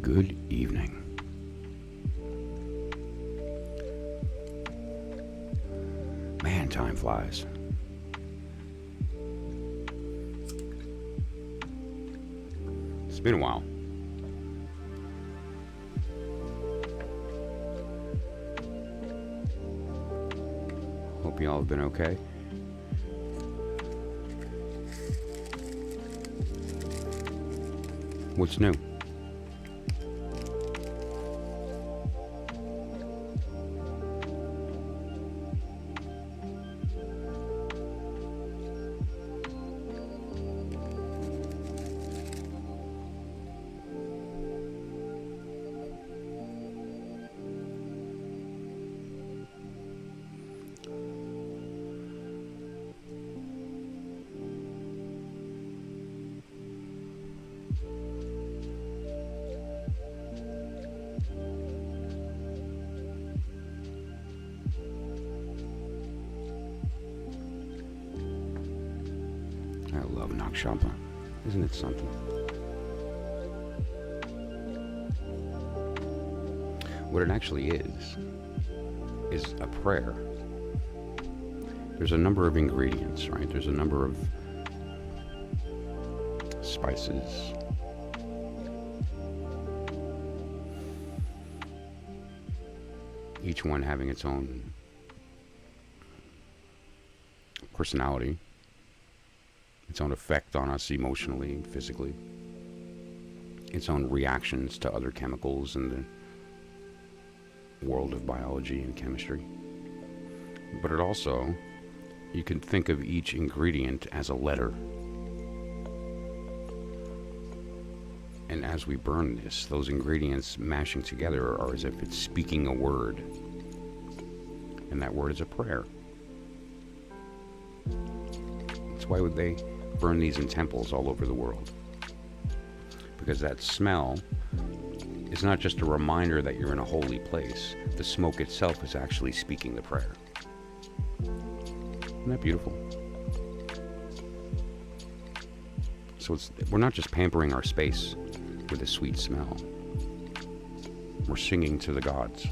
Good evening. Man, time flies. It's been a while. Hope you all have been okay. What's new? I love Nakshapa. Isn't it something? What it actually is a prayer. There's a number of ingredients, right? There's a number of spices. Each one having its own personality. Its own effect on us emotionally and physically, its own reactions to other chemicals in the world of biology and chemistry. But it also, you can think of each ingredient as a letter. And as we burn this, those ingredients mashing together are as if it's speaking a word. And that word is a prayer. That's why would they burn these in temples all over the world, because that smell is not just a reminder that you're in a holy place. The smoke itself is actually speaking the prayer. Isn't that beautiful? So we're not just pampering our space with a sweet smell. We're singing to the gods.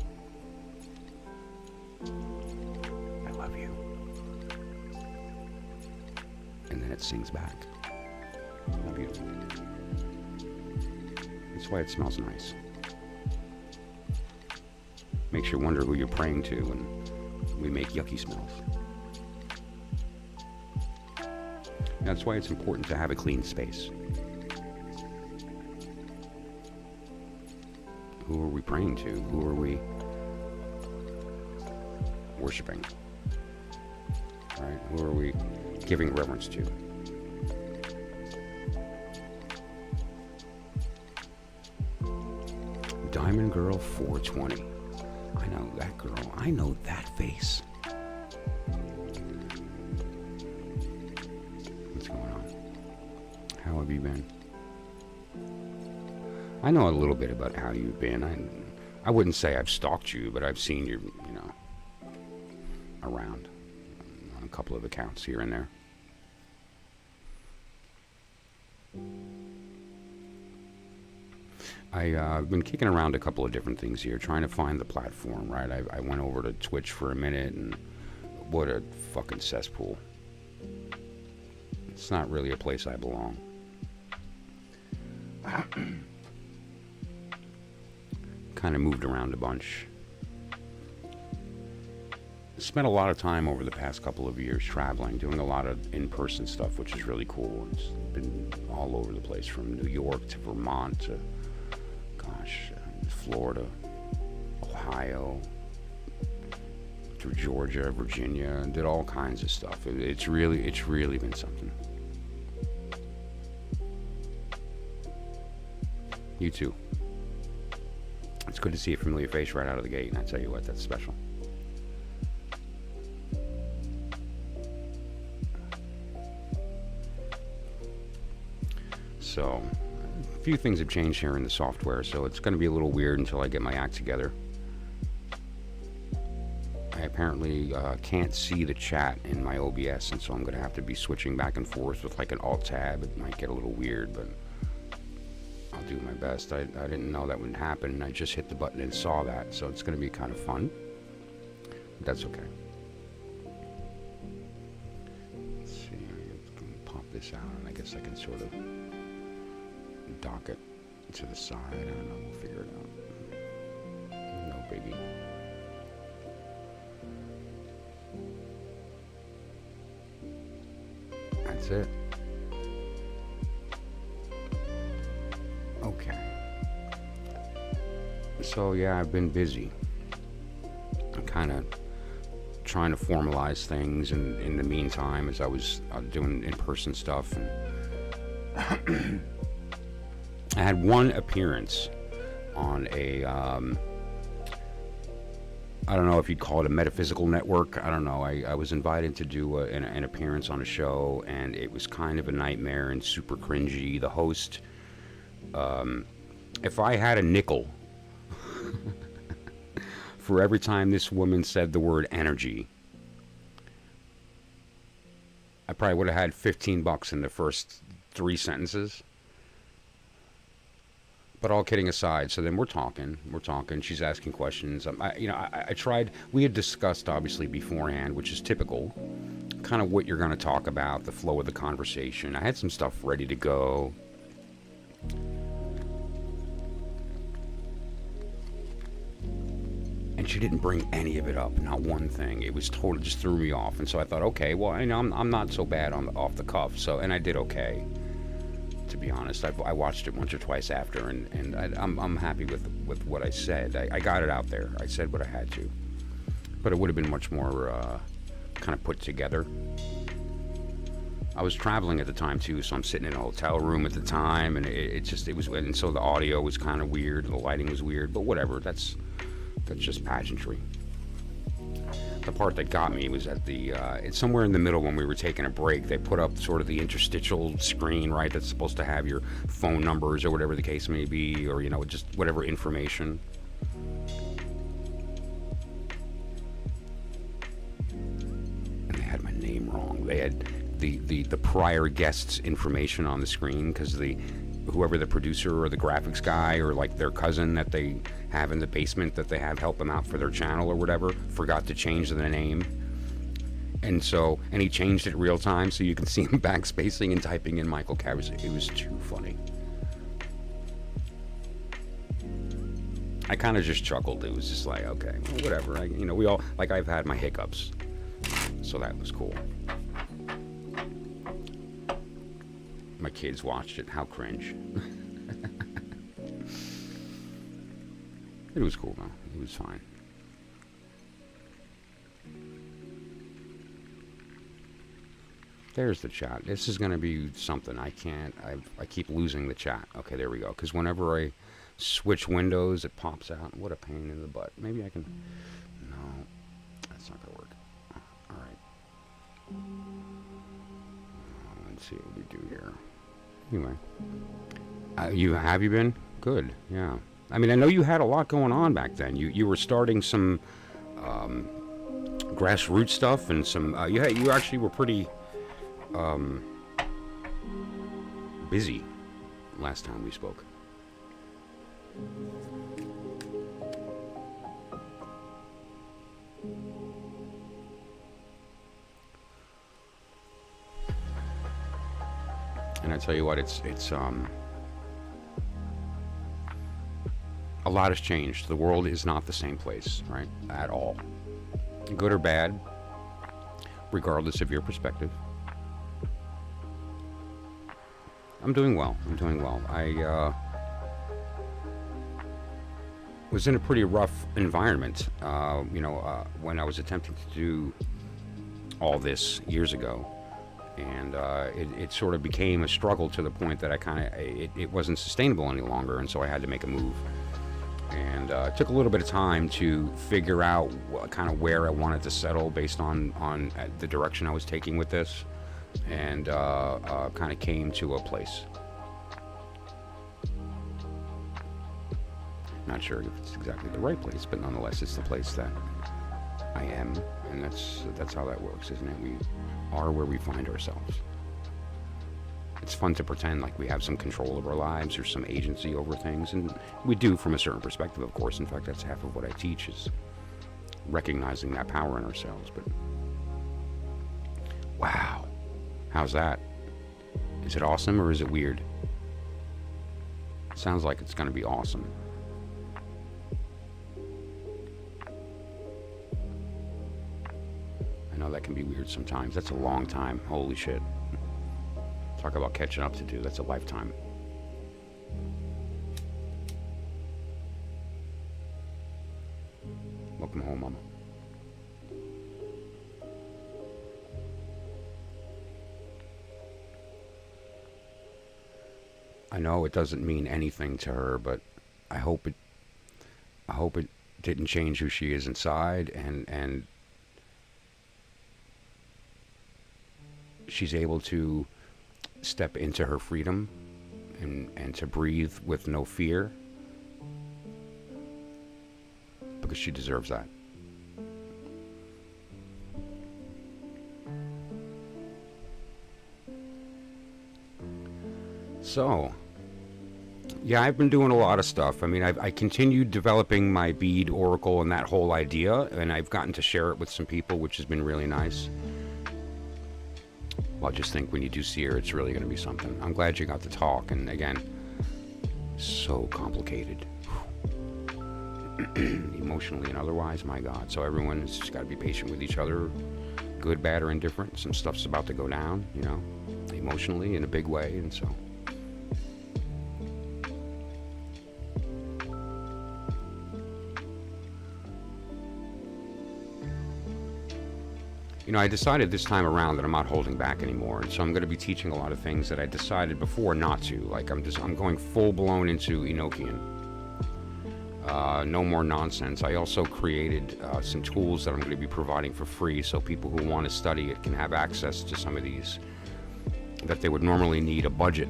I love you. And then it sings back. How beautiful. That's why it smells nice. Makes you wonder who you're praying to when we make yucky smells. That's why it's important to have a clean space. Who are we praying to? Who are we worshiping? Right? Who are we giving reverence to? Diamond Girl 420. I know that girl. I know that face. What's going on? How have you been? I know a little bit about how you've been. I wouldn't say I've stalked you, but I've seen you, around on a couple of accounts here and there. I've been kicking around a couple of different things here, trying to find the platform, right? I went over to Twitch for a minute, and what a fucking cesspool. It's not really a place I belong. Kind of moved around a bunch. Spent a lot of time over the past couple of years traveling, doing a lot of in-person stuff, which is really cool. It's been all over the place, from New York to Vermont to, Florida, Ohio, through Georgia, Virginia, and did all kinds of stuff. It's really been something. You too. It's good to see a familiar face right out of the gate, and I tell you what, that's special. So, a few things have changed here in the software, so it's going to be a little weird until I get my act together. I apparently can't see the chat in my OBS, and so I'm going to have to be switching back and forth with like an Alt-Tab. It might get a little weird, but I'll do my best. I didn't know that would happen. I just hit the button and saw that, so it's going to be kind of fun. But that's okay. Let's see, I'm going to pop this out, and I guess I can sort of dock it to the side. I don't know, we'll figure it out. No biggie. That's it. Okay. So yeah, I've been busy. I'm kind of trying to formalize things, and in the meantime, as I was doing in-person stuff, and I had one appearance on a I don't know if you'd call it a metaphysical network. I don't know. I was invited to do an appearance on a show, and it was kind of a nightmare and super cringy. The host, if I had a nickel for every time this woman said the word energy, I probably would have had $15 in the first 3 sentences. But all kidding aside, so then we're talking, she's asking questions. I tried, we had discussed obviously beforehand, which is typical, kind of what you're going to talk about, the flow of the conversation. I had some stuff ready to go. And she didn't bring any of it up, not one thing. It was totally, just threw me off. And so I thought, okay, well, I'm not so bad off the cuff, so, and I did okay. To be honest, I watched it once or twice after, and I'm happy with what I said. I got it out there. I said what I had to, but it would have been much more kind of put together. I was traveling at the time too, so I'm sitting in a hotel room at the time, and it was, and so the audio was kind of weird, the lighting was weird, but whatever. That's just pageantry. The part that got me was at it's somewhere in the middle when we were taking a break. They put up sort of the interstitial screen, right, that's supposed to have your phone numbers or whatever the case may be, or, just whatever information. And they had my name wrong. They had the prior guest's information on the screen, because whoever the producer or the graphics guy or like their cousin that they have in the basement that they have help them out for their channel or whatever forgot to change the name, and he changed it real time, so you can see him backspacing and typing in Michael Cavers. It was too funny. I kind of just chuckled. It was just like, okay, well, whatever. We all, like, I've had my hiccups, so that was cool. My kids watched it. How cringe. It was cool though. It was fine. There's the chat. This is going to be something. I keep losing the chat. Okay, there we go. Because whenever I switch windows, it pops out. What a pain in the butt. Maybe I can... No, that's not going to work. All right. Let's see what we do here. Anyway. Have you been? Good, yeah. I mean, I know you had a lot going on back then. You were starting some grassroots stuff, and some you actually were pretty busy last time we spoke. And I tell you what, it's a lot has changed. The world is not the same place, right? At all. Good or bad, regardless of your perspective. I'm doing well. I was in a pretty rough environment, when I was attempting to do all this years ago. And it sort of became a struggle to the point that it wasn't sustainable any longer, and so I had to make a move. And it took a little bit of time to figure out kind of where I wanted to settle based on the direction I was taking with this, and kind of came to a place. Not sure if it's exactly the right place, but nonetheless, it's the place that I am, and that's how that works, isn't it? We are where we find ourselves. it's fun to pretend like we have some control of our lives or some agency over things, and we do from a certain perspective, of course. In fact, that's half of what I teach, is recognizing that power in ourselves. But wow, how's that? Is it awesome or is it weird? It sounds like it's going to be awesome. I know that can be weird sometimes. That's a long time. Holy shit. Talk about catching up to do. That's a lifetime. Welcome home, Mama. I know it doesn't mean anything to her, but I hope it didn't change who she is inside, and she's able to step into her freedom and to breathe with no fear, because she deserves that. So, yeah, I've been doing a lot of stuff. I mean, I continued developing my bead oracle and that whole idea, and I've gotten to share it with some people, which has been really nice. Well, I just think when you do see her, it's really going to be something. I'm glad you got to talk, and again, so complicated. Emotionally and otherwise, my God. So everyone has just got to be patient with each other, good, bad, or indifferent. Some stuff's about to go down, you know, emotionally in a big way, and so... You know, I decided this time around that I'm not holding back anymore, and so I'm going to be teaching a lot of things that I decided before not to. Like, I'm going full-blown into Enochian. No more nonsense. I also created some tools that I'm going to be providing for free, so people who want to study it can have access to some of these that they would normally need a budget,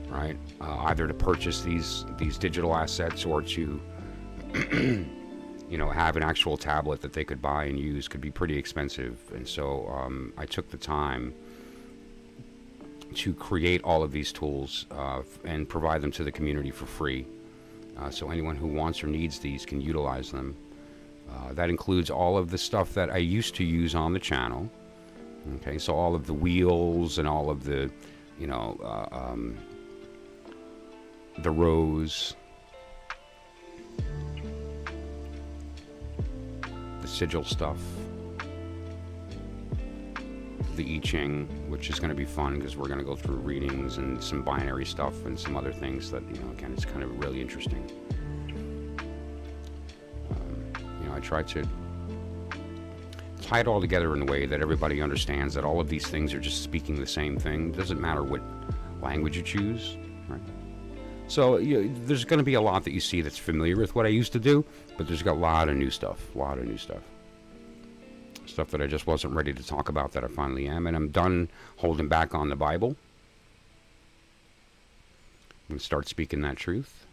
right? Either to purchase these digital assets or to... you know, have an actual tablet that they could buy and use. Could be pretty expensive. And so I took the time to create all of these tools and provide them to the community for free. So anyone who wants or needs these can utilize them. That includes all of the stuff that I used to use on the channel. Okay, so all of the wheels and all of the, you know, the rows, the sigil stuff, the Ching, which is going to be fun because we're going to go through readings and some binary stuff and some other things that, you know, again, it's kind of really interesting. You know, I try to tie it all together in a way that everybody understands that all of these things are just speaking the same thing. It doesn't matter what language you choose, right? So there's going to be a lot that you see that's familiar with what I used to do, but there's got a lot of new stuff, stuff that I just wasn't ready to talk about that I finally am, and I'm done holding back on the Bible. I'm going to start speaking that truth.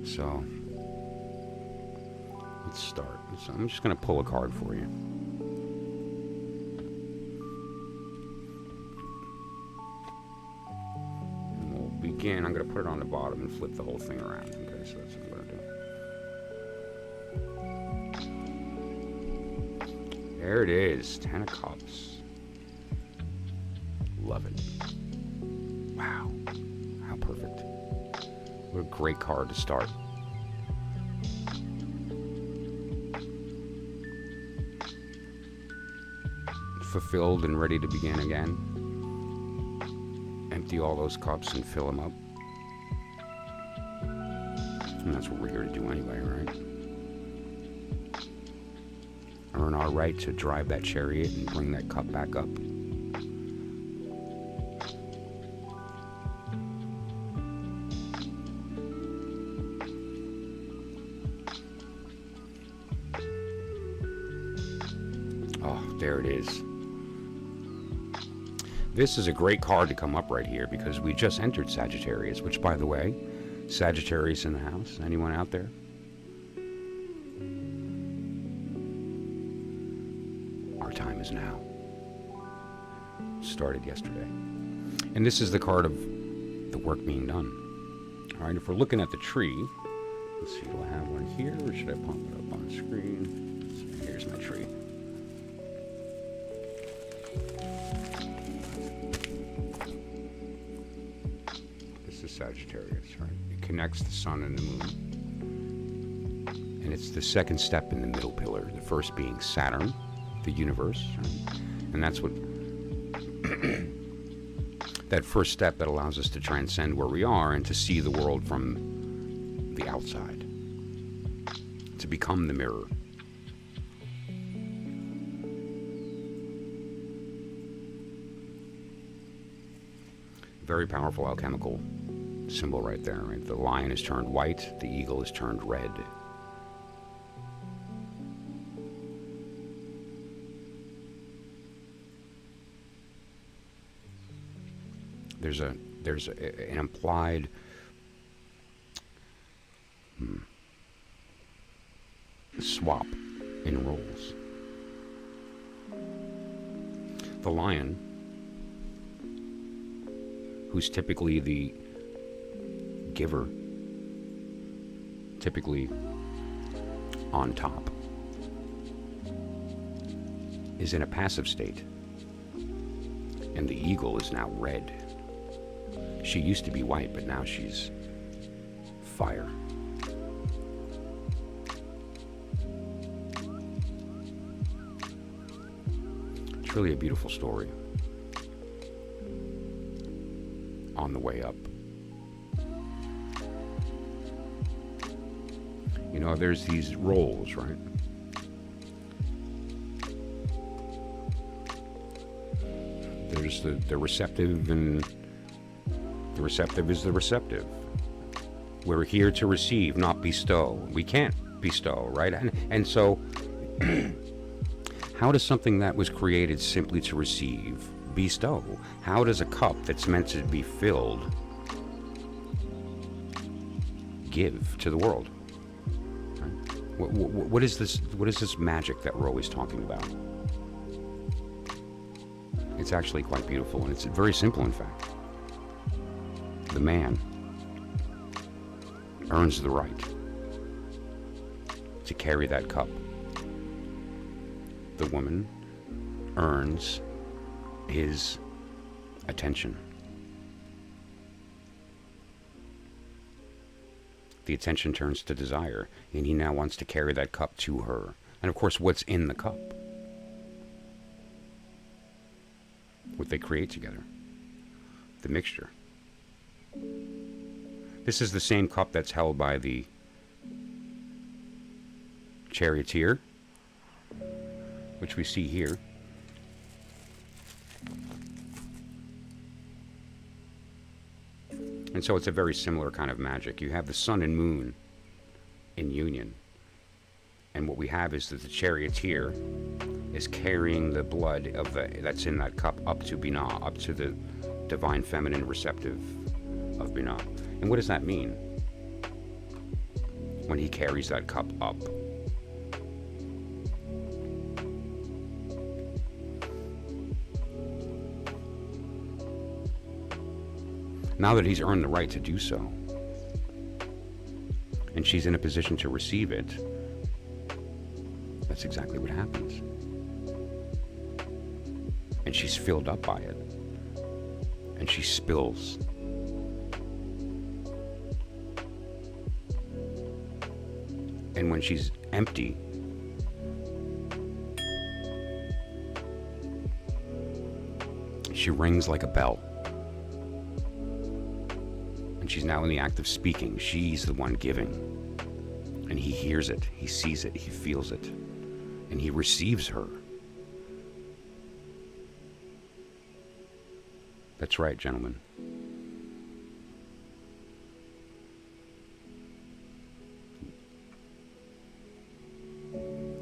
So let's start. So I'm just going to pull a card for you. And we'll begin. I'm going to put it on the bottom and flip the whole thing around. Okay, so that's what I'm going to do. There it is. 10 of Cups. Love it. Wow. How perfect. What a great card to start. Fulfilled and ready to begin again. Empty all those cups and fill them up. And that's what we're here to do anyway, right? Earn our right to drive that chariot and bring that cup back up. Oh, there it is. This is a great card to come up right here because we just entered Sagittarius, which, by the way, Sagittarius in the house? Anyone out there? Our time is now. Started yesterday. And this is the card of the work being done. All right, if we're looking at the tree, let's see, do I have one here, or should I pop it up on screen? Here's my tree. This is Sagittarius, right? It connects the sun and the moon. And it's the second step in the middle pillar, the first being Saturn, the universe, right? And that's what that first step that allows us to transcend where we are and to see the world from the outside, to become the mirror. Very powerful alchemical symbol right there, right? The lion is turned white, the eagle is turned red. There's an implied swap in roles. The lion, who's typically the giver, typically on top, is in a passive state, and the eagle is now red. She used to be white, but now she's fire. It's really a beautiful story on the way up. You know, there's these roles, right? There's the receptive, and the receptive is the receptive. We're here to receive, not bestow. We can't bestow, right? And so, how does something that was created simply to receive bestow? How does a cup that's meant to be filled give to the world? Right? What is this? What is this magic that we're always talking about? It's actually quite beautiful, and it's very simple, in fact. The man earns the right to carry that cup. The woman earns his attention. The attention turns to desire, and he now wants to carry that cup to her. And of course, what's in the cup? What they create together. The mixture. This is the same cup that's held by the charioteer, which we see here. And so it's a very similar kind of magic. You have the sun and moon in union. And what we have is that the charioteer is carrying the blood of that's in that cup up to Binah, up to the divine feminine receptive of Binah. And what does that mean when he carries that cup up? Now that he's earned the right to do so, and she's in a position to receive it, that's exactly what happens. And she's filled up by it, and she spills. And when she's empty, she rings like a bell. And she's now in the act of speaking. She's the one giving. And he hears it, he sees it, he feels it, and he receives her. That's right, gentlemen.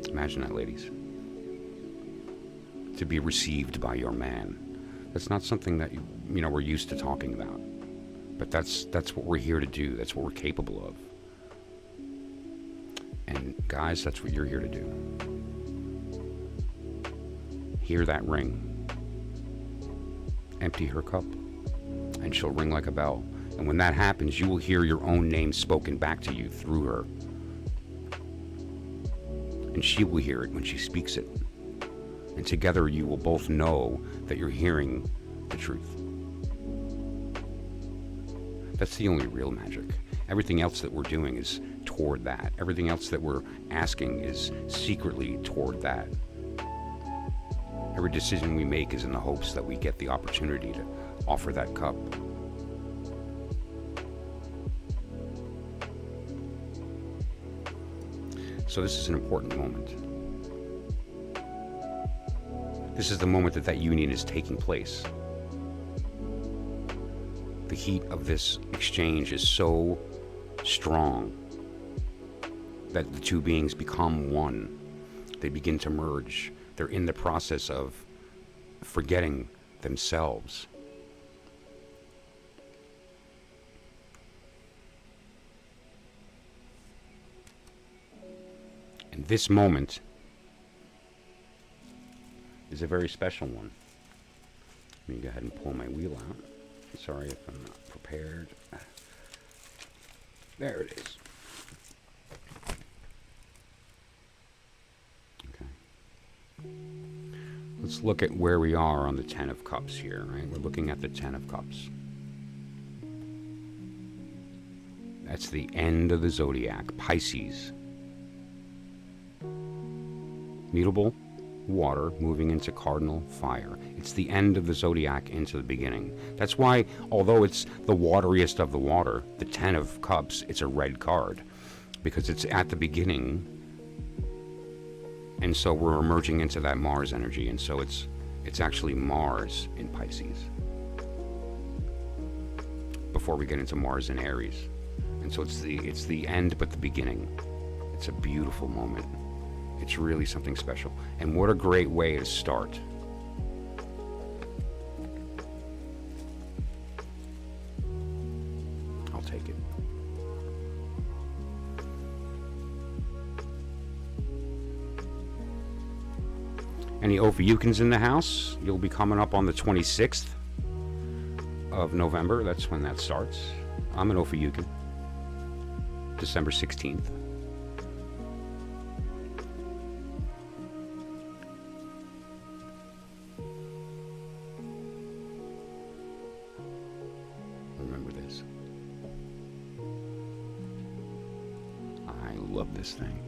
Imagine that, ladies. To be received by your man. That's not something that we're used to talking about. But that's what we're here to do. That's what we're capable of. And guys, that's what you're here to do. Hear that ring. Empty her cup, and she'll ring like a bell. And when that happens, you will hear your own name spoken back to you through her. And she will hear it when she speaks it. And together you will both know that you're hearing the truth. That's the only real magic. Everything else that we're doing is toward that. Everything else that we're asking is secretly toward that. Every decision we make is in the hopes that we get the opportunity to offer that cup. So this is an important moment. This is the moment that that union is taking place. The heat of this exchange is so strong that the two beings become one. They begin to merge. They're in the process of forgetting themselves. And this moment is a very special one. Let me go ahead and pull my wheel out. Sorry if I'm not prepared. There it is. Okay. Let's look at where we are on the Ten of Cups here, right? We're looking at the Ten of Cups. That's the end of the zodiac, Pisces. Mutable water moving into cardinal fire. It's the end of the zodiac into the beginning. That's why, although it's the wateriest of the water, the Ten of Cups, it's a red card, because it's at the beginning, and so we're emerging into that Mars energy, and so it's actually Mars in Pisces before we get into Mars in Aries. And so it's the end but the beginning. It's a beautiful moment. It's really something special. And what a great way to start. I'll take it. Any Ophiuchans in the house? You'll be coming up on the 26th of November. That's when that starts. I'm an Ophiuchan. December 16th. Thing.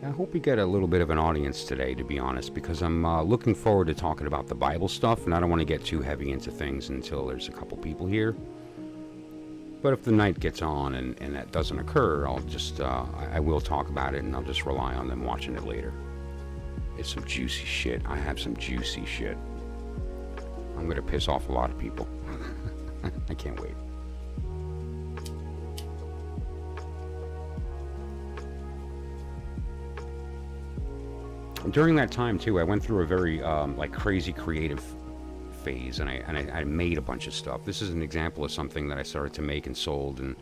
I hope we get a little bit of an audience today, to be honest, because I'm looking forward to talking about the Bible stuff, and I don't want to get too heavy into things until there's a couple people here. But if the night gets on and that doesn't occur, I'll just I will talk about it, and I'll just rely on them watching it later. It's some juicy shit. I have some juicy shit. I'm going to piss off a lot of people. I can't wait. During that time too, I went through a very like crazy creative phase, and I made a bunch of stuff. This is an example of something that I started to make and sold, and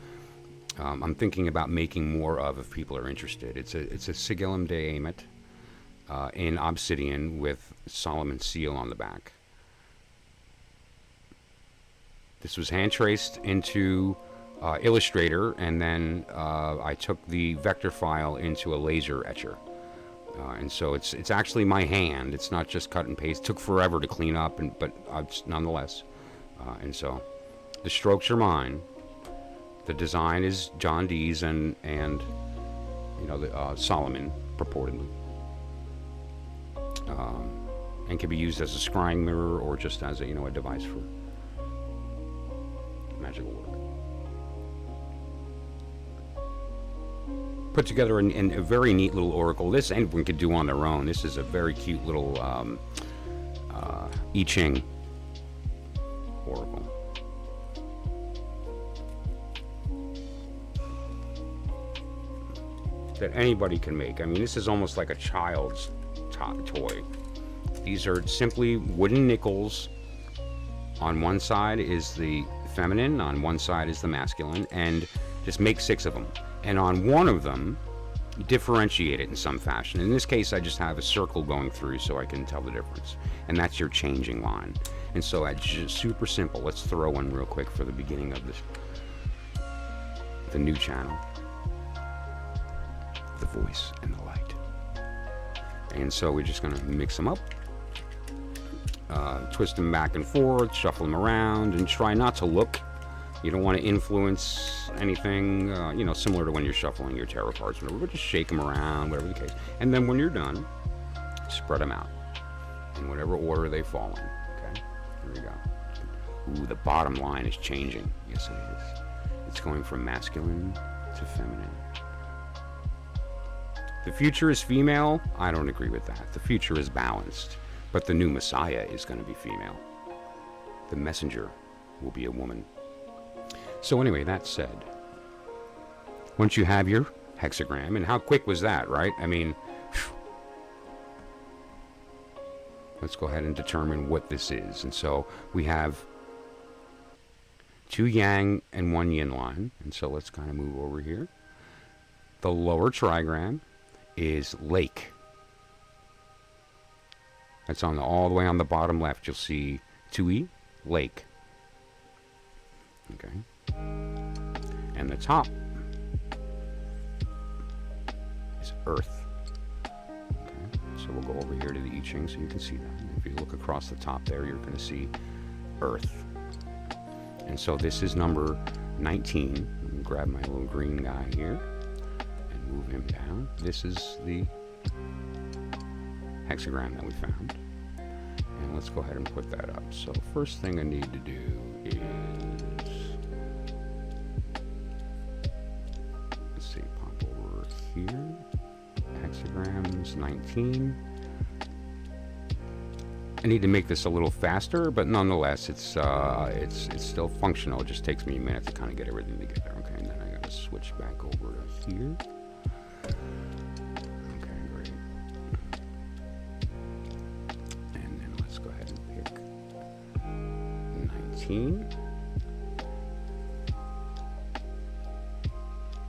I'm thinking about making more of if people are interested. It's a Sigillum de Amet in obsidian with Solomon's seal on the back. This was hand traced into Illustrator, and then I took the vector file into a laser etcher. And so it's actually my hand. It's not just cut and paste. It took forever to clean up, but nonetheless. And so the strokes are mine. The design is John Dee's and you know, the Solomon purportedly, and can be used as a scrying mirror or just as a a device for magical work. Put together in a very neat little oracle. This anyone could do on their own. This is a very cute little Ching oracle. That anybody can make. I mean, this is almost like a child's toy. These are simply wooden nickels On one side is the feminine, on one side is the masculine, and just make 6 of them. And on one of them, differentiate it in some fashion. In this case, I just have a circle going through so I can tell the difference. And that's your changing line. And so it's just super simple. Let's throw one real quick for the beginning of this, the new channel. The voice and the light. And so we're just going to mix them up. Twist them back and forth, shuffle them around, and try not to look. You don't want to influence anything, similar to when you're shuffling your tarot cards, whatever, but just shake them around, whatever the case. And then when you're done, spread them out in whatever order they fall in. Okay, here we go. Ooh, the bottom line is changing. Yes, it is. It's going from masculine to feminine. The future is female. I don't agree with that. The future is balanced. But the new Messiah is going to be female. The messenger will be a woman. So anyway, that said, once you have your hexagram, and how quick was that, right? I mean, let's go ahead and determine what this is. And so we have 2 yang and 1 yin line. And so let's kind of move over here. The lower trigram is lake. That's on all the way on the bottom left. You'll see 2E, lake. Okay. And the top is earth. Okay. So we'll go over here to the I Ching so you can see that. And if you look across the top there, you're going to see earth. And so this is number 19. Grab my little green guy here and move him down. This is the hexagram that we found, and let's go ahead and put that up. So first thing I need to do is, let's see, pop over here, hexagrams 19. I need to make this a little faster, but nonetheless it's still functional. It just takes me a minute to kind of get everything together. Okay, and then I gotta switch back over to here.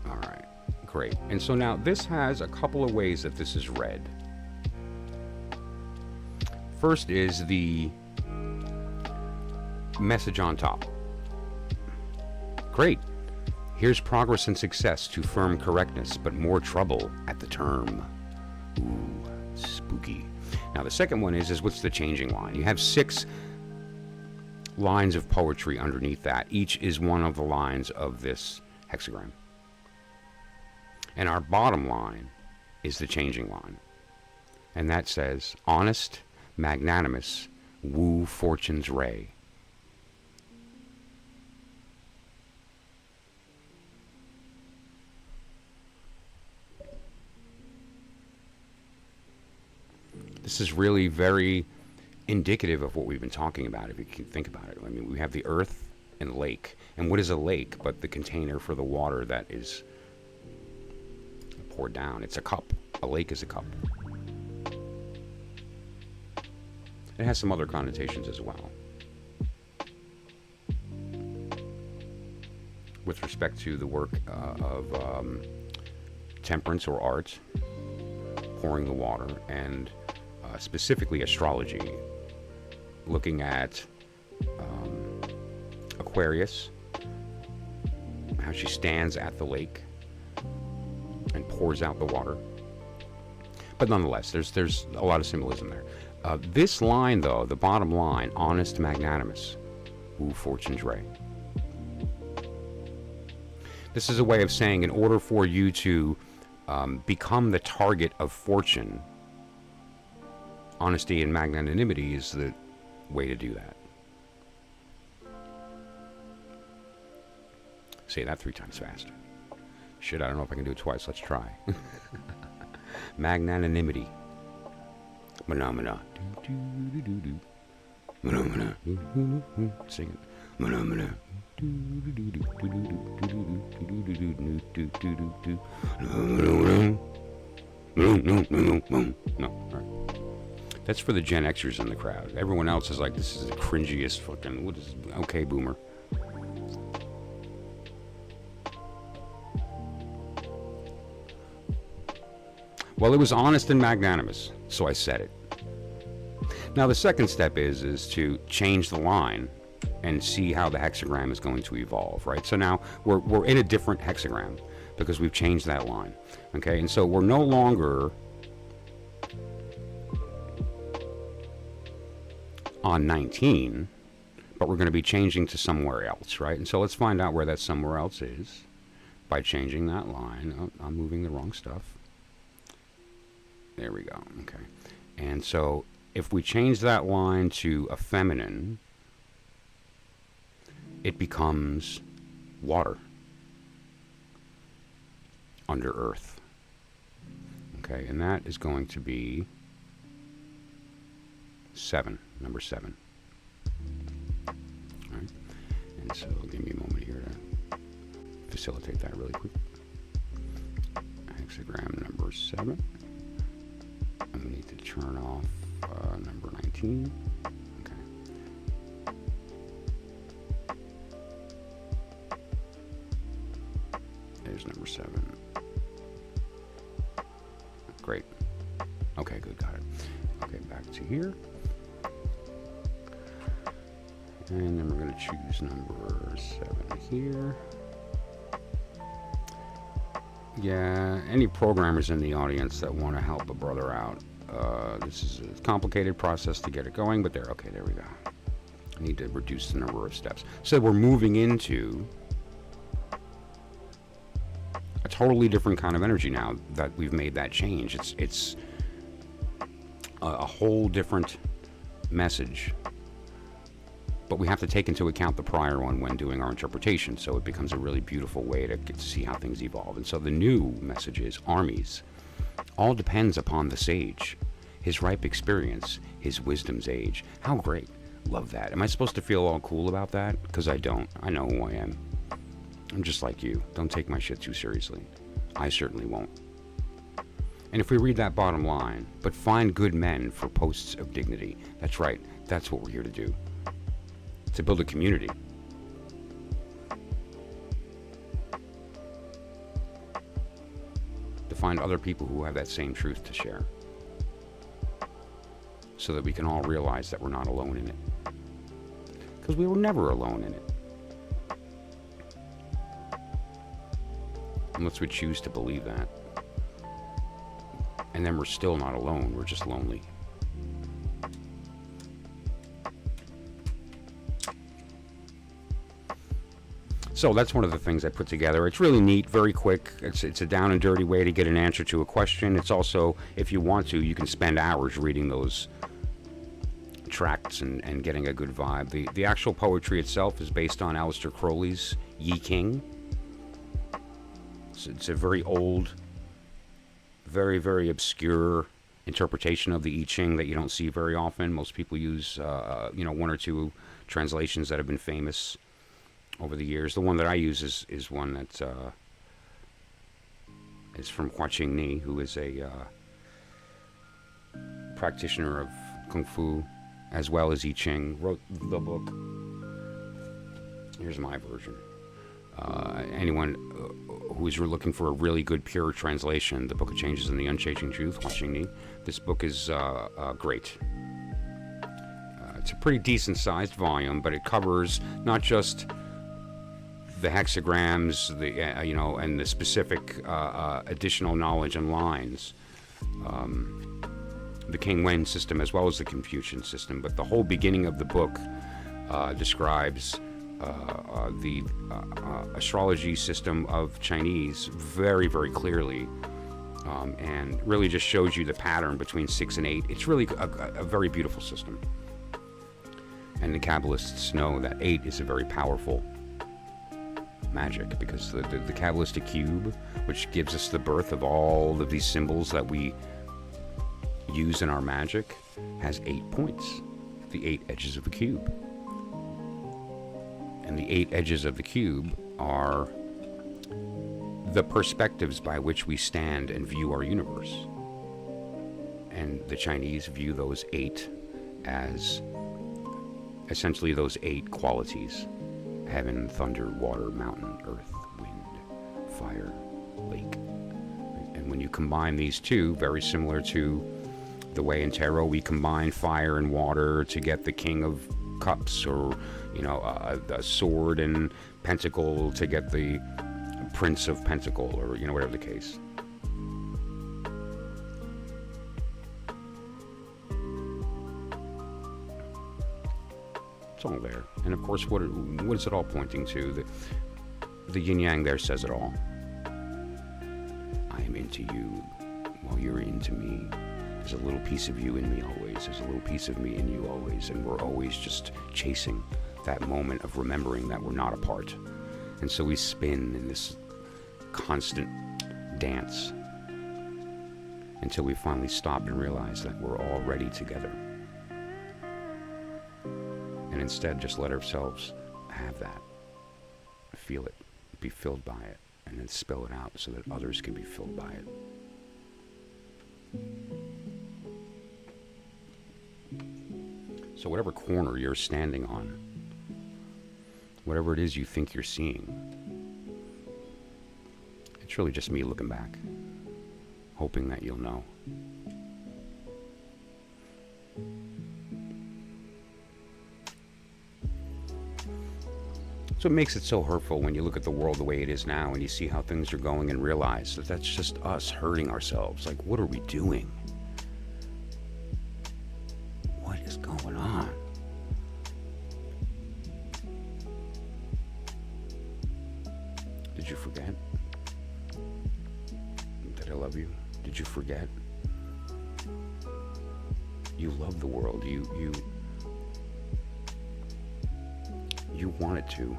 All right, great. And so now this has a couple of ways that this is read. First is the message on top. Great. Here's progress and success to firm correctness, but more trouble at the term. Ooh, spooky. Now the second one is what's the changing line? You have 6 lines of poetry underneath that. Each is one of the lines of this hexagram. And our bottom line is the changing line. And that says, honest, magnanimous, woo fortune's ray. This is really very indicative of what we've been talking about, if you can think about it. I mean, we have the earth and lake. And what is a lake but the container for the water that is poured down? It's a cup. A lake is a cup. It has some other connotations as well. With respect to the work of temperance or art, pouring the water, and specifically astrology, looking at Aquarius, how she stands at the lake and pours out the water. But nonetheless, there's a lot of symbolism there. This line, though, the bottom line, honest, magnanimous, woo fortune's ray. This is a way of saying, in order for you to become the target of fortune, honesty and magnanimity is the way to do that. Say that 3 times fast. Shit, I don't know if I can do it twice. Let's try. Magnanimity. Phenomena. Phenomena. Sing it. Phenomena. No, all right. That's for the Gen Xers in the crowd. Everyone else is like, this is the cringiest fucking, what is, okay, boomer. Well, it was honest and magnanimous, so I said it. Now the second step is to change the line and see how the hexagram is going to evolve, right? So now we're in a different hexagram because we've changed that line, okay? And so we're no longer on 19, but we're going to be changing to somewhere else, right? And so let's find out where that somewhere else is by changing that line. Oh, I'm moving the wrong stuff. There we go, okay. And so if we change that line to a feminine, it becomes water under earth. Okay, and that is going to be 7, number 7. All right, and so give me a moment here to facilitate that really quick. Hexagram number 7. And we need to turn off number 19. Okay. There's number 7. Great. Okay, good, got it. Okay, back to here. And then we're going to choose number 7 here. Yeah, any programmers in the audience that want to help a brother out, this is a complicated process to get it going, but there we go. I need to reduce the number of steps. So we're moving into a totally different kind of energy now that we've made that change. It's a whole different message. But we have to take into account the prior one when doing our interpretation, so it becomes a really beautiful way to get to see how things evolve. And so the new message is armies. All depends upon the sage, his ripe experience, his wisdom's age. How great. Love that. Am I supposed to feel all cool about that? Because I don't. I know who I am. I'm just like you. Don't take my shit too seriously. I certainly won't. And if we read that bottom line, but find good men for posts of dignity. That's right. That's what we're here to do. To build a community. To find other people who have that same truth to share. So that we can all realize that we're not alone in it. Because we were never alone in it. Unless we choose to believe that. And then we're still not alone, we're just lonely. So that's one of the things I put together. It's really neat, very quick. It's a down and dirty way to get an answer to a question. It's also, if you want to, you can spend hours reading those tracts and getting a good vibe. The actual poetry itself is based on Aleister Crowley's Yi King. So it's a very old, very, very obscure interpretation of the I Ching that you don't see very often. Most people use, one or two translations that have been famous over the years. The one that I use is one that is from Ching, who is a practitioner of Kung Fu as well as I Ching. Wrote the book. Here's my version. Anyone who is looking for a really good pure translation, The Book of Changes and the Unchanging Truth, Ching, this book is great. It's a pretty decent sized volume, but it covers not just the hexagrams, and the specific additional knowledge and lines, the King Wen system as well as the Confucian system, but the whole beginning of the book describes the astrology system of Chinese very, very clearly, and really just shows you the pattern between 6 and 8. It's really a very beautiful system, and the Kabbalists know that 8 is a very powerful magic, because the Kabbalistic cube, which gives us the birth of all of these symbols that we use in our magic, has 8 points, the 8 edges of the cube. And the 8 edges of the cube are the perspectives by which we stand and view our universe. And the Chinese view those 8 as essentially those 8 qualities: heaven, thunder, water, mountain, earth, wind, fire, lake. And when you combine these two, very similar to the way in tarot we combine fire and water to get the King of Cups, or a sword and pentacle to get the Prince of Pentacle, or whatever the case. It's all there. And of course, what is it all pointing to? The yin yang there says it all. I am into you while you're into me. There's a little piece of you in me always. There's a little piece of me in you always. And we're always just chasing that moment of remembering that we're not apart. And so we spin in this constant dance until we finally stop and realize that we're already together. And instead just let ourselves have that. Feel it. Be filled by it. And then spill it out so that others can be filled by it. So whatever corner you're standing on, whatever it is you think you're seeing, it's really just me looking back, hoping that you'll know. So it makes it so hurtful when you look at the world the way it is now and you see how things are going and realize that that's just us hurting ourselves. Like, what are we doing? What is going on? Did you forget that I love you? Did you forget? You love the world. You want it to.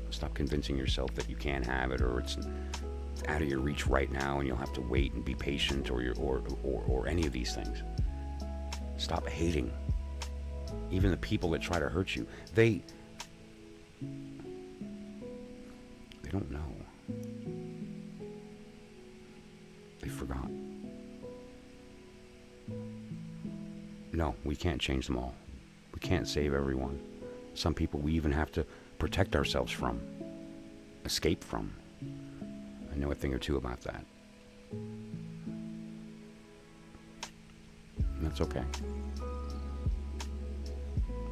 Stop convincing yourself that you can't have it, or it's out of your reach right now and you'll have to wait and be patient, or any of these things. Stop hating. Even the people that try to hurt you, they don't know. They forgot. No, we can't change them all. We can't save everyone. Some people we even have to protect ourselves from, escape from. I know a thing or two about that. And that's okay.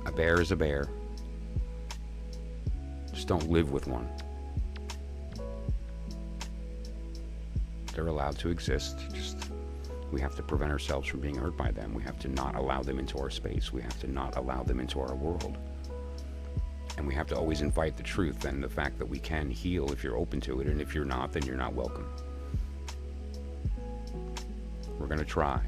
A bear is a bear. Just don't live with one. They're allowed to exist. We have to prevent ourselves from being hurt by them. We have to not allow them into our space. We have to not allow them into our world. And we have to always invite the truth and the fact that we can heal if you're open to it, and if you're not, then you're not welcome. We're going to try.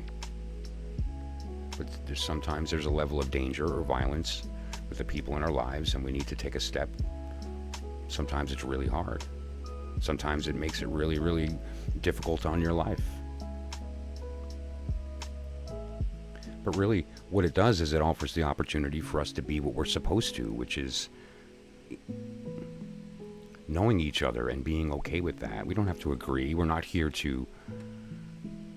But sometimes there's a level of danger or violence with the people in our lives, and we need to take a step. Sometimes it's really hard. Sometimes it makes it really, really difficult on your life. But really, what it does is it offers the opportunity for us to be what we're supposed to, which is knowing each other and being okay with that. We don't have to agree. We're not here to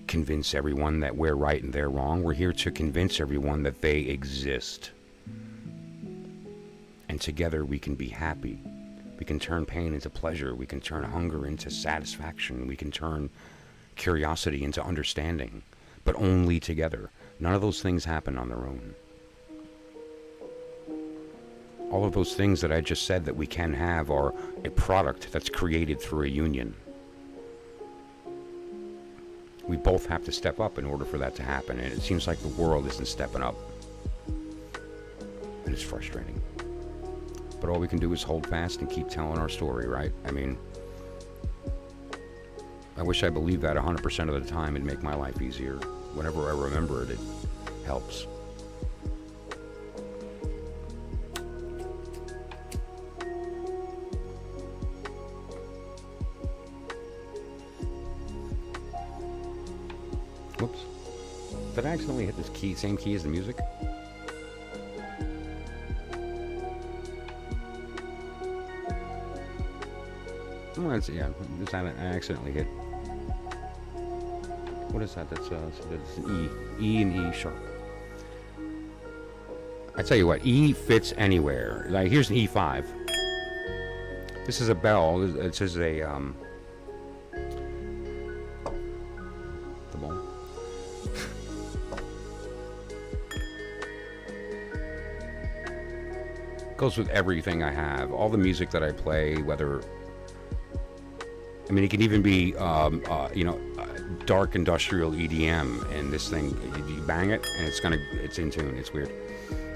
convince everyone that we're right and they're wrong. We're here to convince everyone that they exist. And together we can be happy. We can turn pain into pleasure. We can turn hunger into satisfaction. We can turn curiosity into understanding. But only together. None of those things happen on their own. All of those things that I just said that we can have are a product that's created through a union. We both have to step up in order for that to happen, and it seems like the world isn't stepping up. And it's frustrating. But all we can do is hold fast and keep telling our story, right? I mean, I wish I believed that 100% of the time. It'd make my life easier. Whenever I remember it, it helps. Whoops. Did I accidentally hit this key, same key as the music? Oh, yeah, I accidentally hit. What is that? That's an E. E and E sharp. I tell you what, E fits anywhere. Like, here's an E5. This is a bell. It says a, the ball. Goes with everything I have. All the music that I play, whether, I mean, it can even be, dark industrial EDM, and this thing, you bang it, and it's in tune. It's weird.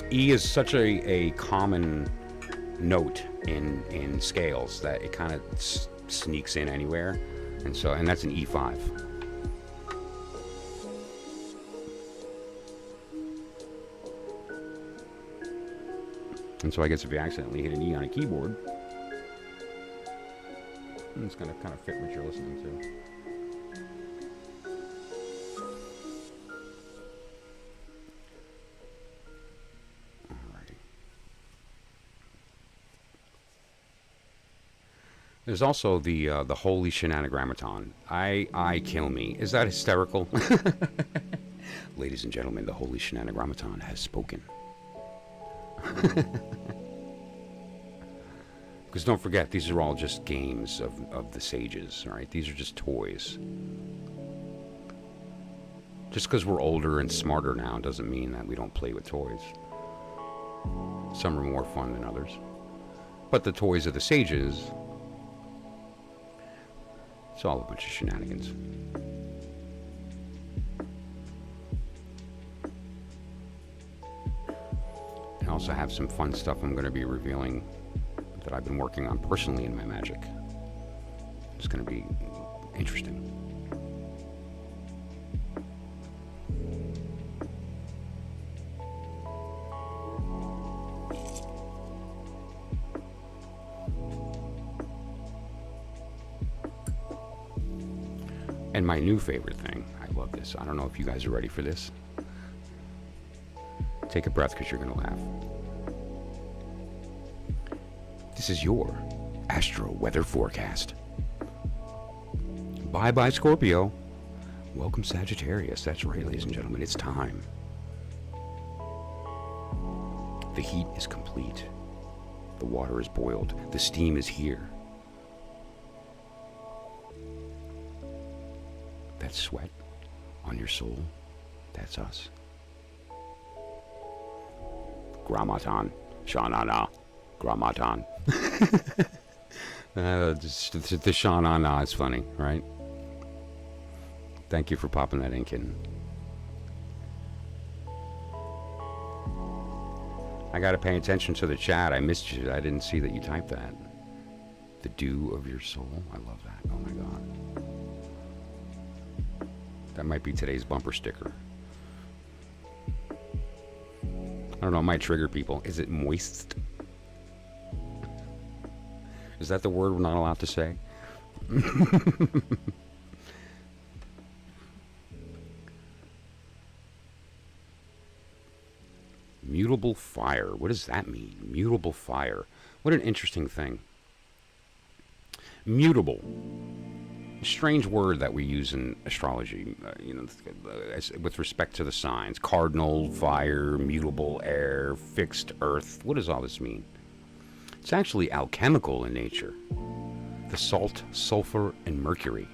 E is such a common note in scales that it kind of sneaks in anywhere, and that's an E5. And so I guess if you accidentally hit an E on a keyboard, it's going to kind of fit what you're listening to. There's also the Holy Shenanigrammaton. I kill me. Is that hysterical? Ladies and gentlemen, the Holy Shenanigrammaton has spoken. Because don't forget, these are all just games of the sages, right? These are just toys. Just because we're older and smarter now doesn't mean that we don't play with toys. Some are more fun than others. But the toys of the sages, it's all a bunch of shenanigans. I also have some fun stuff I'm going to be revealing that I've been working on personally in my magic. It's going to be interesting. And my new favorite thing, I love this. I don't know if you guys are ready for this. Take a breath because you're going to laugh. This is your Astro Weather Forecast. Bye-bye, Scorpio. Welcome, Sagittarius. That's right, ladies and gentlemen. It's time. The heat is complete. The water is boiled. The steam is here. That sweat on your soul, that's us. Grammatan, Shanana, Grammatan. The Shanana is funny, right? Thank you for popping that ink in. I gotta pay attention to the chat. I missed you. I didn't see that you typed that. The dew of your soul. I love that. Oh my God. That might be today's bumper sticker. I don't know, it might trigger people. Is it moist? Is that the word we're not allowed to say? Mutable fire. What does that mean? Mutable fire. What an interesting thing. Mutable. Strange word that we use in astrology, with respect to the signs. Cardinal, fire, mutable, air, fixed, earth. What does all this mean? It's actually alchemical in nature. The salt, sulfur, and mercury.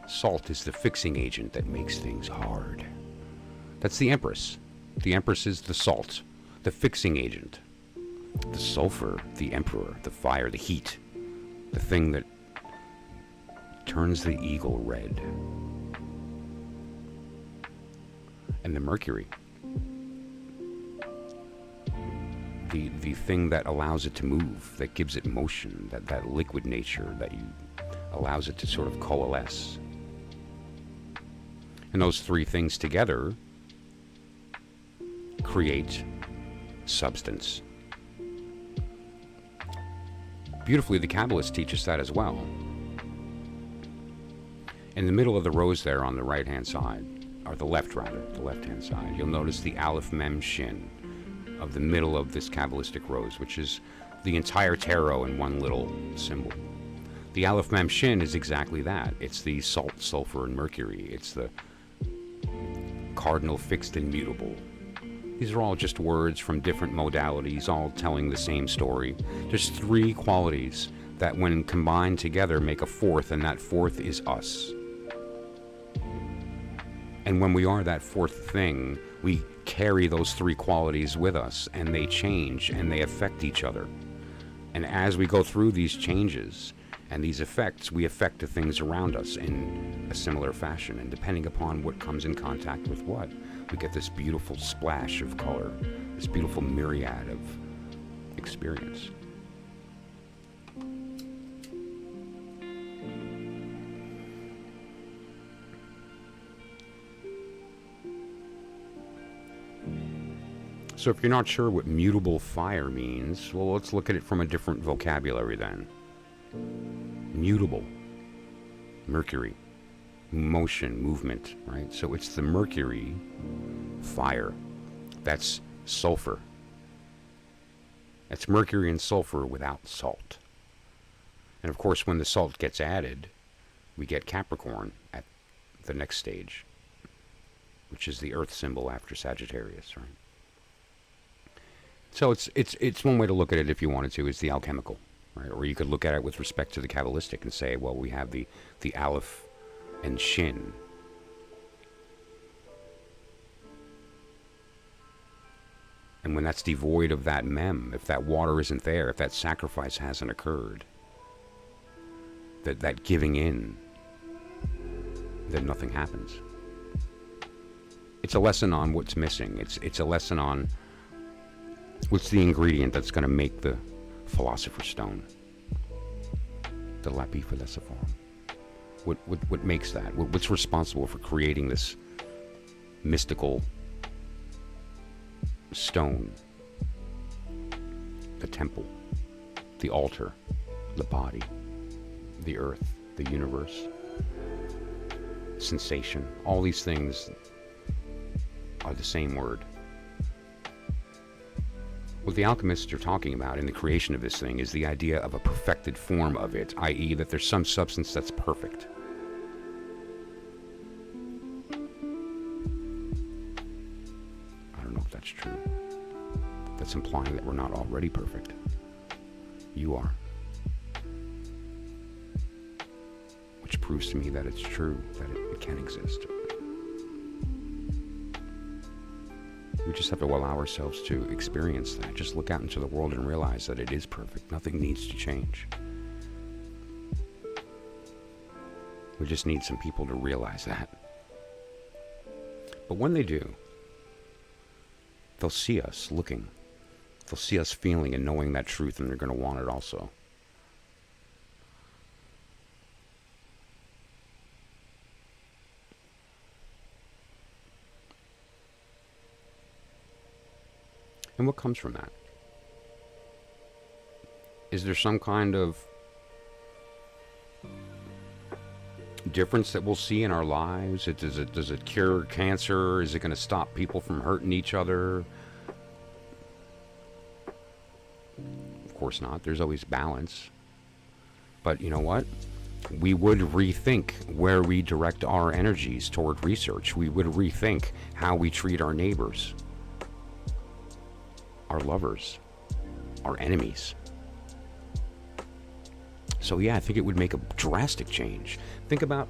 Salt is the fixing agent that makes things hard. That's the Empress. The Empress is the salt, the fixing agent. The sulfur, the Emperor, the fire, the heat, the thing that turns the eagle red. And the mercury, the thing that allows it to move, that gives it motion, that liquid nature that allows it to sort of coalesce. And those three things together create substance. Beautifully, the Kabbalists teach us that as well. In the middle of the rows there on the right-hand side, or the left-hand side, you'll notice the Aleph Mem Shin of the middle of this Kabbalistic rose, which is the entire tarot in one little symbol. The Aleph Mem Shin is exactly that. It's the salt, sulfur, and mercury. It's the cardinal, fixed, and mutable. These are all just words from different modalities, all telling the same story. There's three qualities that, when combined together, make a fourth, and that fourth is us. And when we are that fourth thing, we carry those three qualities with us, and they change, and they affect each other. And as we go through these changes and these effects, we affect the things around us in a similar fashion. And depending upon what comes in contact with what, we get this beautiful splash of color, this beautiful myriad of experience. So if you're not sure what mutable fire means, well, let's look at it from a different vocabulary then. Mutable, mercury, motion, movement, right? So it's the mercury fire. That's sulfur. That's mercury and sulfur without salt. And of course, when the salt gets added, we get Capricorn at the next stage, which is the earth symbol after Sagittarius, right? So it's one way to look at it if you wanted to, is the alchemical, right? Or you could look at it with respect to the Kabbalistic and say, well, we have the Aleph and Shin. And when that's devoid of that mem, if that water isn't there, if that sacrifice hasn't occurred, that giving in, then nothing happens. It's a lesson on what's missing. It's a lesson on what's the ingredient that's going to make the philosopher's stone, the lapis philosophorum. What makes that? What's responsible for creating this mystical stone? The temple, the altar, the body, the earth, the universe, sensation. All these things are the same word. What the alchemists are talking about in the creation of this thing is the idea of a perfected form of it, i.e. that there's some substance that's perfect. I don't know if that's true. That's implying that we're not already perfect. You are. Which proves to me that it's true, that it can exist. We just have to allow ourselves to experience that. Just look out into the world and realize that it is perfect. Nothing needs to change. We just need some people to realize that. But when they do, they'll see us looking. They'll see us feeling and knowing that truth, and they're going to want it also. And what comes from that? Is there some kind of difference that we'll see in our lives? Does it cure cancer? Is it going to stop people from hurting each other? Of course not. There's always balance. But you know what? We would rethink where we direct our energies toward research. We would rethink how we treat our neighbors, our lovers, our enemies. So yeah, I think it would make a drastic change. Think about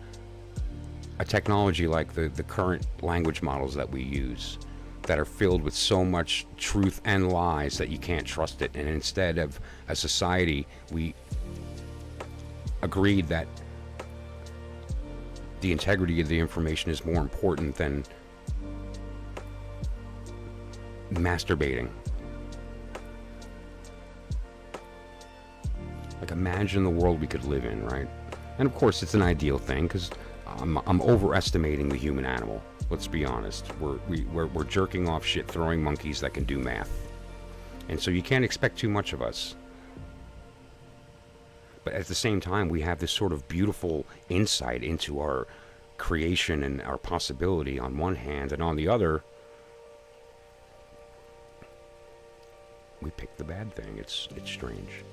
a technology like the current language models that we use, that are filled with so much truth and lies that you can't trust it. And instead of a society, we agreed that the integrity of the information is more important than masturbating. Like, imagine the world we could live in, right? And of course, it's an ideal thing, because I'm overestimating the human animal. Let's be honest. We're jerking off shit, throwing monkeys that can do math, and so you can't expect too much of us. But at the same time, we have this sort of beautiful insight into our creation and our possibility on one hand, and on the other, we pick the bad thing. It's strange.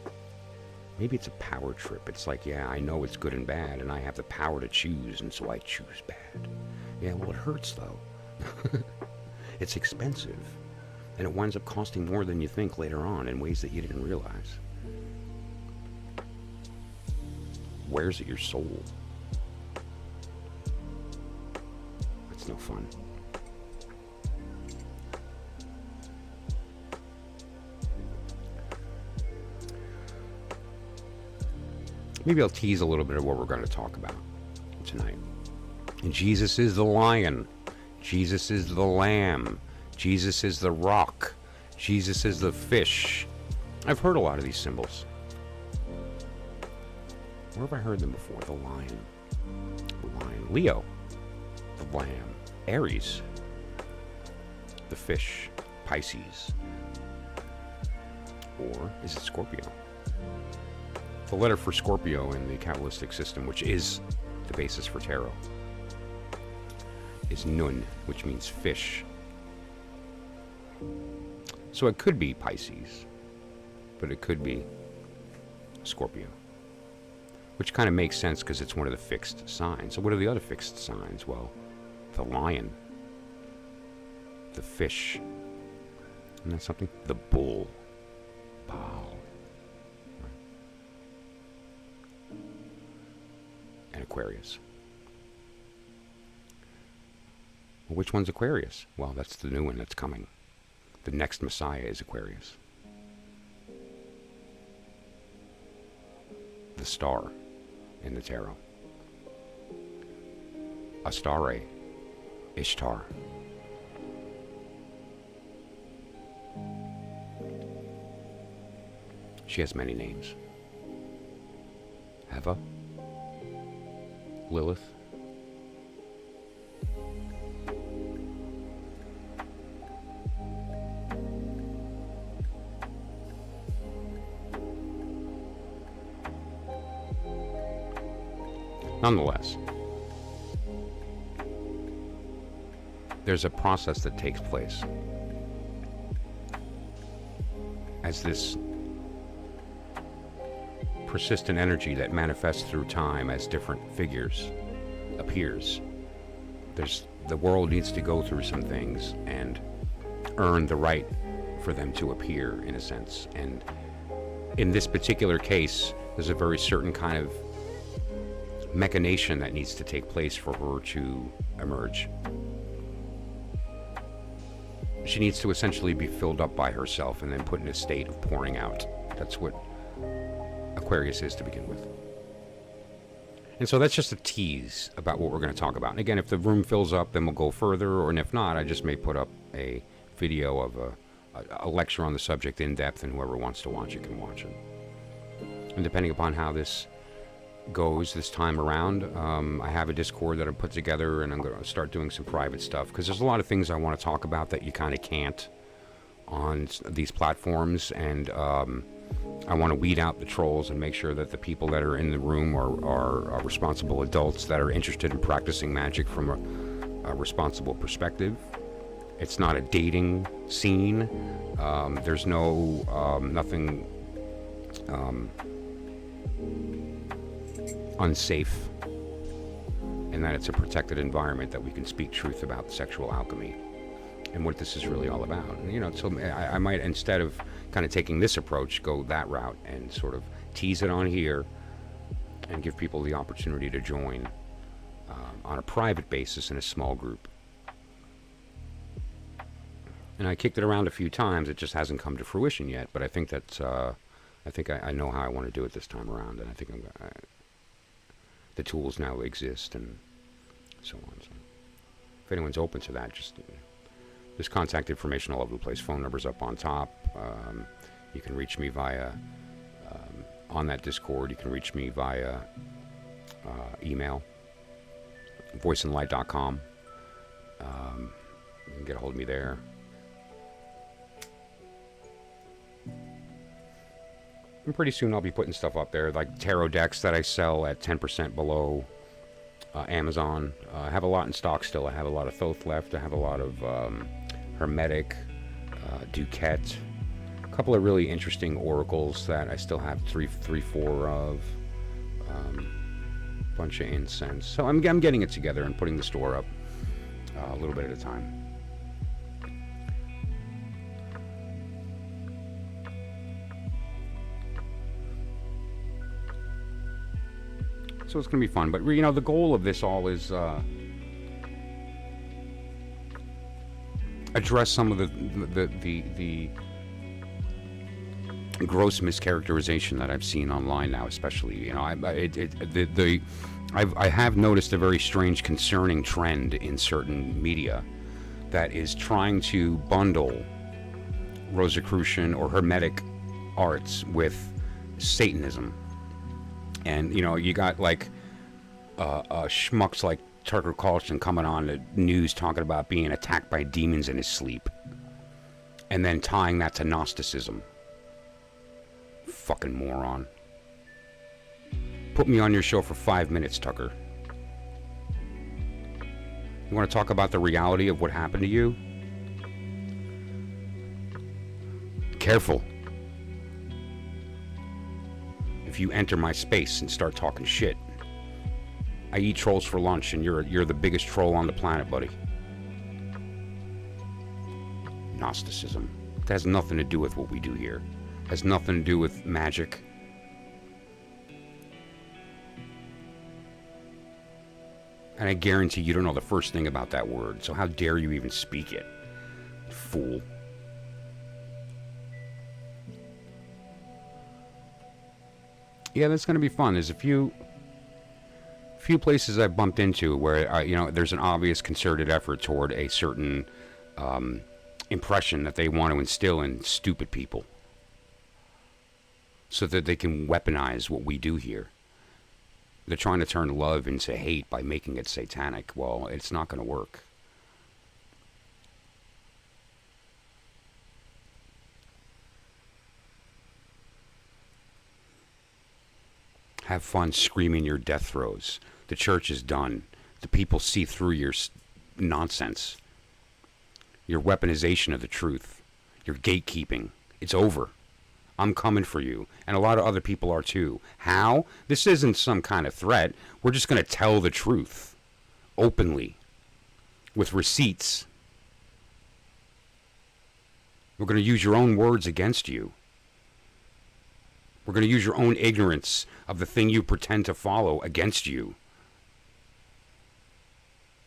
Maybe it's a power trip. It's like, yeah, I know it's good and bad, and I have the power to choose, and so I choose bad. Yeah, well, it hurts, though. It's expensive, and it winds up costing more than you think later on in ways that you didn't realize. Wears at your soul. That's no fun. Maybe I'll tease a little bit of what we're going to talk about tonight. And Jesus is the lion. Jesus is the lamb. Jesus is the rock. Jesus is the fish. I've heard a lot of these symbols. Where have I heard them before? The lion. The lion. Leo. The lamb. Aries. The fish. Pisces. Or is it Scorpio? The letter for Scorpio in the Kabbalistic system, which is the basis for tarot, is Nun, which means fish. So it could be Pisces, but it could be Scorpio, which kind of makes sense because it's one of the fixed signs. So what are the other fixed signs? Well, the lion, the fish, isn't that something? The bull, Baal, and Aquarius. Well, which one's Aquarius? Well, that's the new one that's coming. The next Messiah is Aquarius. The star in the tarot. Astare, Ishtar. She has many names. Heva, Lilith, nonetheless, there's a process that takes place as this persistent energy that manifests through time as different figures appears. The world needs to go through some things and earn the right for them to appear, in a sense. And in this particular case, there's a very certain kind of machination that needs to take place for her to emerge. She needs to essentially be filled up by herself and then put in a state of pouring out. That's what Aquarius is to begin with. And so that's just a tease about what we're going to talk about. And again, if the room fills up, then we'll go further, or and if not, I just may put up a video of a lecture on the subject in depth, and whoever wants to watch it can watch it. And depending upon how this goes this time around, I have a Discord that I put together, and I'm going to start doing some private stuff, because there's a lot of things I want to talk about that you kind of can't on these platforms, and I want to weed out the trolls and make sure that the people that are in the room are responsible adults that are interested in practicing magic from a responsible perspective. It's not a dating scene. There's nothing unsafe, in that it's a protected environment that we can speak truth about sexual alchemy and what this is really all about. And, so I might, instead of kind of taking this approach, go that route and sort of tease it on here and give people the opportunity to join on a private basis in a small group. And I kicked it around a few times. It just hasn't come to fruition yet, but I think that's I know how I want to do it this time around, and I think the tools now exist and so on. So if anyone's open to that, just there's contact information all over the place. Phone number's up on top. You can reach me via on that Discord. You can reach me via email, voiceandlight.com. You can get a hold of me there. And pretty soon I'll be putting stuff up there, like tarot decks that I sell at 10% below Amazon. I have a lot in stock still. I have a lot of Thoth left. I have a lot of Hermetic, Duquette, couple of really interesting oracles that I still have three, four of. Bunch of incense. So I'm getting it together and putting the store up a little bit at a time. So it's going to be fun. But, you know, the goal of this all is address some of the gross mischaracterization that I've seen online now, especially. You know, I have noticed a very strange, concerning trend in certain media that is trying to bundle Rosicrucian or Hermetic arts with Satanism. And, you know, you got like schmucks like Tucker Carlson coming on the news talking about being attacked by demons in his sleep, and then tying that to Gnosticism. Fucking moron. Put me on your show for 5 minutes, Tucker. You want to talk about the reality of what happened to you? Careful. If you enter my space and start talking shit. I eat trolls for lunch, and you're the biggest troll on the planet, buddy. Gnosticism. It has nothing to do with what we do here. It has nothing to do with magic. And I guarantee you don't know the first thing about that word, so how dare you even speak it, fool. Yeah, that's going to be fun. There's a few places I've bumped into where, you know, there's an obvious concerted effort toward a certain impression that they want to instill in stupid people so that they can weaponize what we do here. They're trying to turn love into hate by making it satanic. Well, it's not going to work. Have fun screaming your death throes. The church is done. The people see through your nonsense. Your weaponization of the truth. Your gatekeeping. It's over. I'm coming for you. And a lot of other people are too. How? This isn't some kind of threat. We're just going to tell the truth. Openly. With receipts. We're going to use your own words against you. We're going to use your own ignorance of the thing you pretend to follow against you.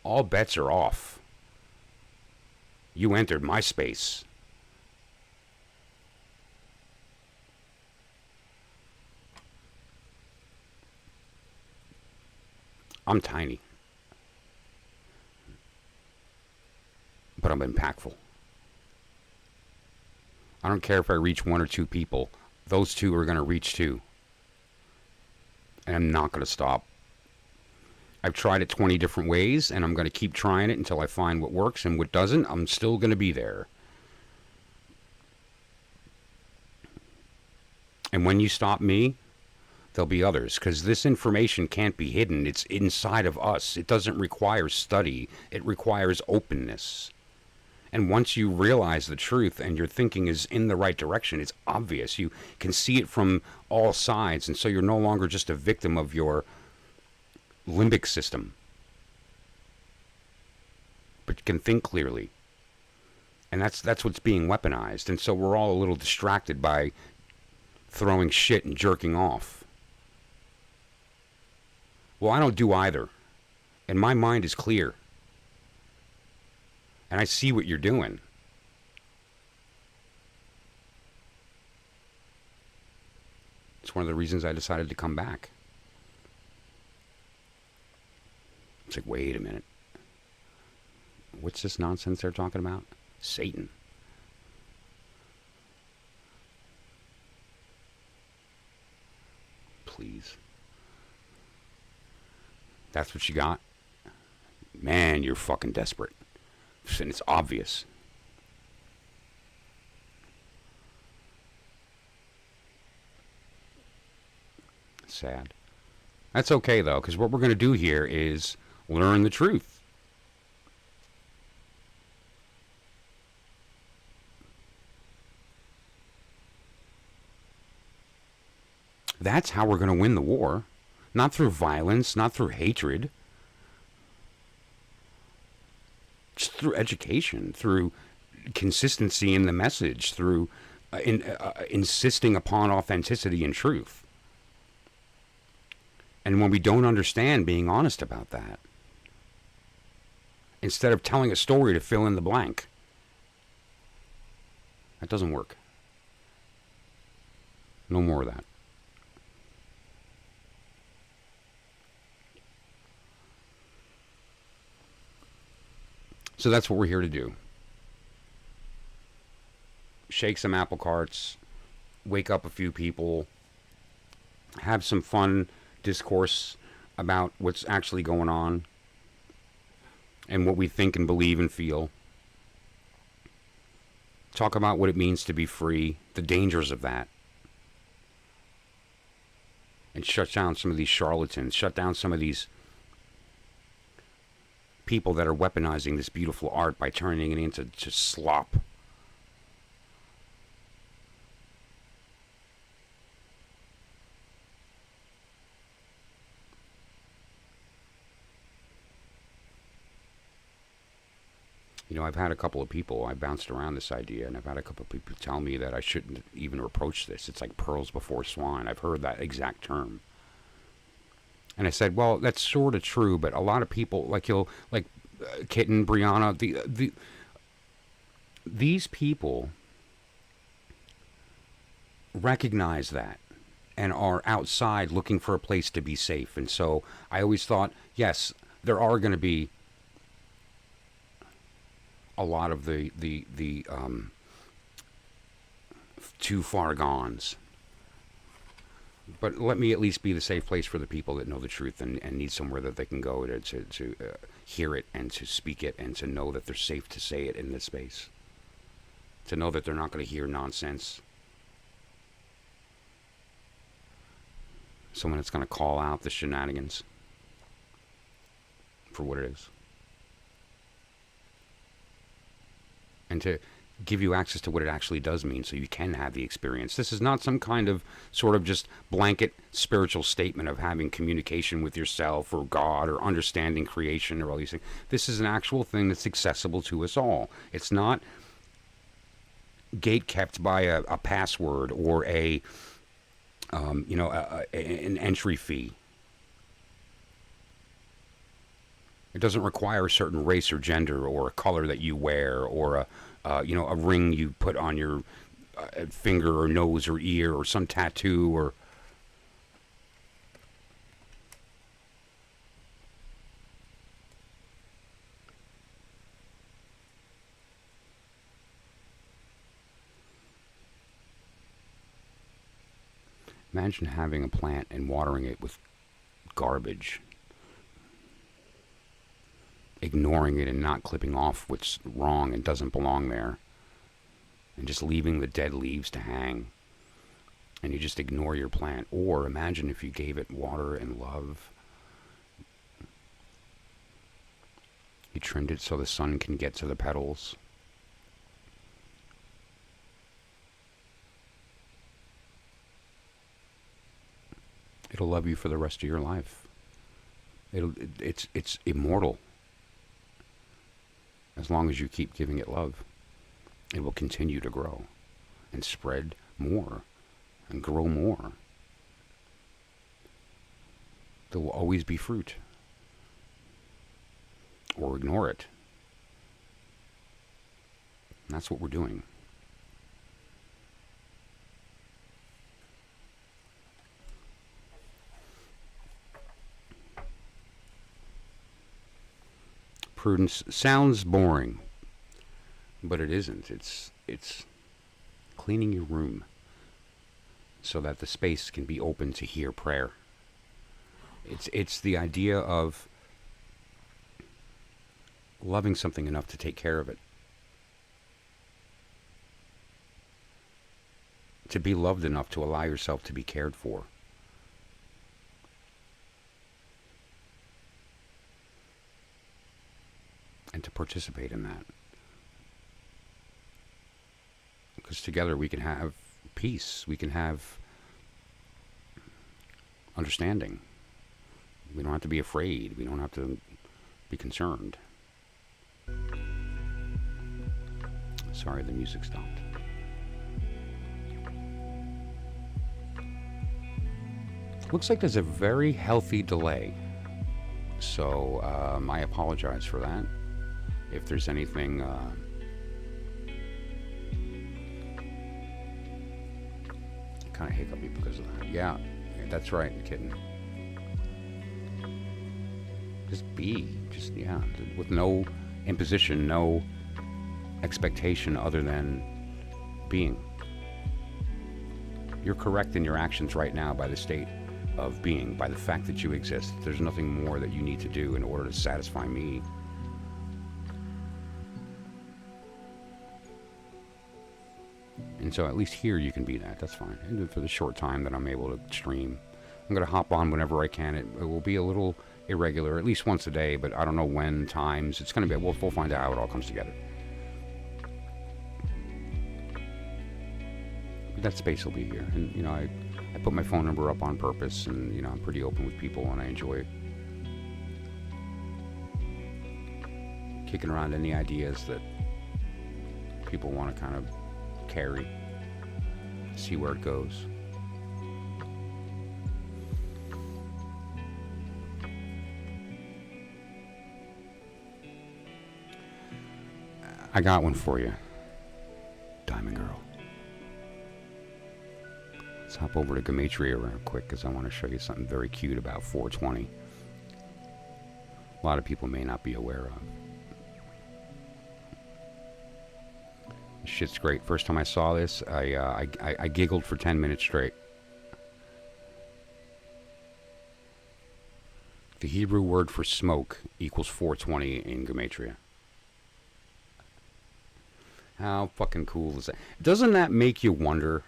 All bets are off. You entered my space. I'm tiny. But I'm impactful. I don't care if I reach 1 or 2 people. Those 2 are going to reach too. And I'm not going to stop. I've tried it 20 different ways, and I'm going to keep trying it until I find what works, and what doesn't, I'm still going to be there. And when you stop me, there'll be others, because this information can't be hidden. It's inside of us. It doesn't require study. It requires openness. And once you realize the truth and your thinking is in the right direction, it's obvious. You can see it from all sides, and so you're no longer just a victim of your limbic system. But you can think clearly. And that's what's being weaponized. And so we're all a little distracted by throwing shit and jerking off. Well, I don't do either. And my mind is clear. And I see what you're doing. It's one of the reasons I decided to come back. It's like, wait a minute. What's this nonsense they're talking about? Satan. Please. That's what you got? Man, you're fucking desperate. And it's obvious. Sad. That's okay, though, because what we're going to do here is learn the truth. That's how we're going to win the war. Not through violence, not through hatred. Just through education, through consistency in the message, through insisting upon authenticity and truth. And when we don't understand, being honest about that. Instead of telling a story to fill in the blank. That doesn't work. No more of that. So that's what we're here to do. Shake some apple carts, wake up a few people, have some fun discourse about what's actually going on and what we think and believe and feel. Talk about what it means to be free, the dangers of that. And shut down some of these charlatans, shut down some of these people that are weaponizing this beautiful art by turning it into just slop. You know, I've had a couple of people, I bounced around this idea, and I've had a couple of people tell me that I shouldn't even approach this. It's like pearls before swine. I've heard that exact term. And I said, well, that's sort of true, but a lot of people, like Kitten, Brianna, these people recognize that and are outside looking for a place to be safe. And so I always thought, yes, there are going to be a lot of the too far gones. But let me at least be the safe place for the people that know the truth and need somewhere that they can go to hear it and to speak it and to know that they're safe to say it in this space. To know that they're not going to hear nonsense. Someone that's going to call out the shenanigans for what it is. And to give you access to what it actually does mean so you can have the experience. This is not some kind of sort of just blanket spiritual statement of having communication with yourself or God or understanding creation or all these things. This is an actual thing that's accessible to us all. It's not gate kept by a password or an entry fee. It doesn't require a certain race or gender or a color that you wear or a ring you put on your finger or nose or ear or some tattoo or... Imagine having a plant and watering it with garbage. Ignoring it and not clipping off what's wrong and doesn't belong there. And just leaving the dead leaves to hang. And you just ignore your plant. Or imagine if you gave it water and love. You trimmed it so the sun can get to the petals. It'll love you for the rest of your life. It's immortal. As long as you keep giving it love, it will continue to grow and spread more and grow more. There will always be fruit. Or ignore it. And that's what we're doing. Prudence sounds boring, but it isn't. It's cleaning your room so that the space can be open to hear prayer. It's the idea of loving something enough to take care of it. To be loved enough to allow yourself to be cared for. And to participate in that. Because together we can have peace. We can have understanding. We don't have to be afraid. We don't have to be concerned. Sorry, the music stopped. Looks like there's a very healthy delay. So I apologize for that. If there's anything kind of hiccupy because of that. Yeah, that's right, kidding. Just be. Just, yeah. With no imposition, no expectation other than being. You're correct in your actions right now by the state of being, by the fact that you exist. There's nothing more that you need to do in order to satisfy me. And so at least here you can be that. That's fine. And for the short time that I'm able to stream, I'm going to hop on whenever I can. It will be a little irregular, at least once a day, but I don't know when, times. It's going to be, we'll find out how it all comes together. But that space will be here. And, you know, I put my phone number up on purpose, and, you know, I'm pretty open with people, and I enjoy kicking around any ideas that people want to kind of carry, see where it goes. I got one for you, Diamond Girl. Let's hop over to Gematria real quick because I want to show you something very cute about 420. A lot of people may not be aware of. Shit's great. First time I saw this, I giggled for 10 minutes straight. The Hebrew word for smoke equals 420 in Gematria. How fucking cool is that? Doesn't that make you wonder?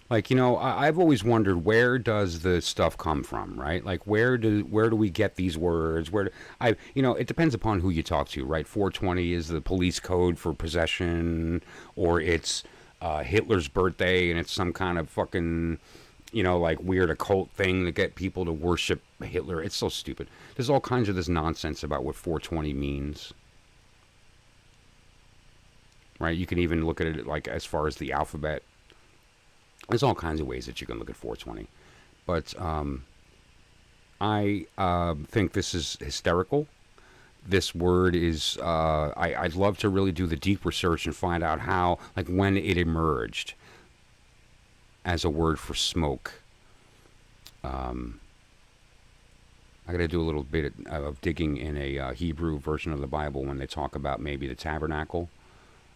Like, you know, I've always wondered, where does the stuff come from, right? Like, where do we get these words? You know, it depends upon who you talk to, right? 420 is the police code for possession, or it's Hitler's birthday and it's some kind of fucking, you know, like weird occult thing to get people to worship Hitler. It's so stupid. There's all kinds of this nonsense about what 420 means. Right? You can even look at it like as far as the alphabet. There's all kinds of ways that you can look at 420. But I think this is hysterical. This word is, I'd love to really do the deep research and find out how, like when it emerged as a word for smoke. I got to do a little bit of digging in a Hebrew version of the Bible when they talk about maybe the tabernacle.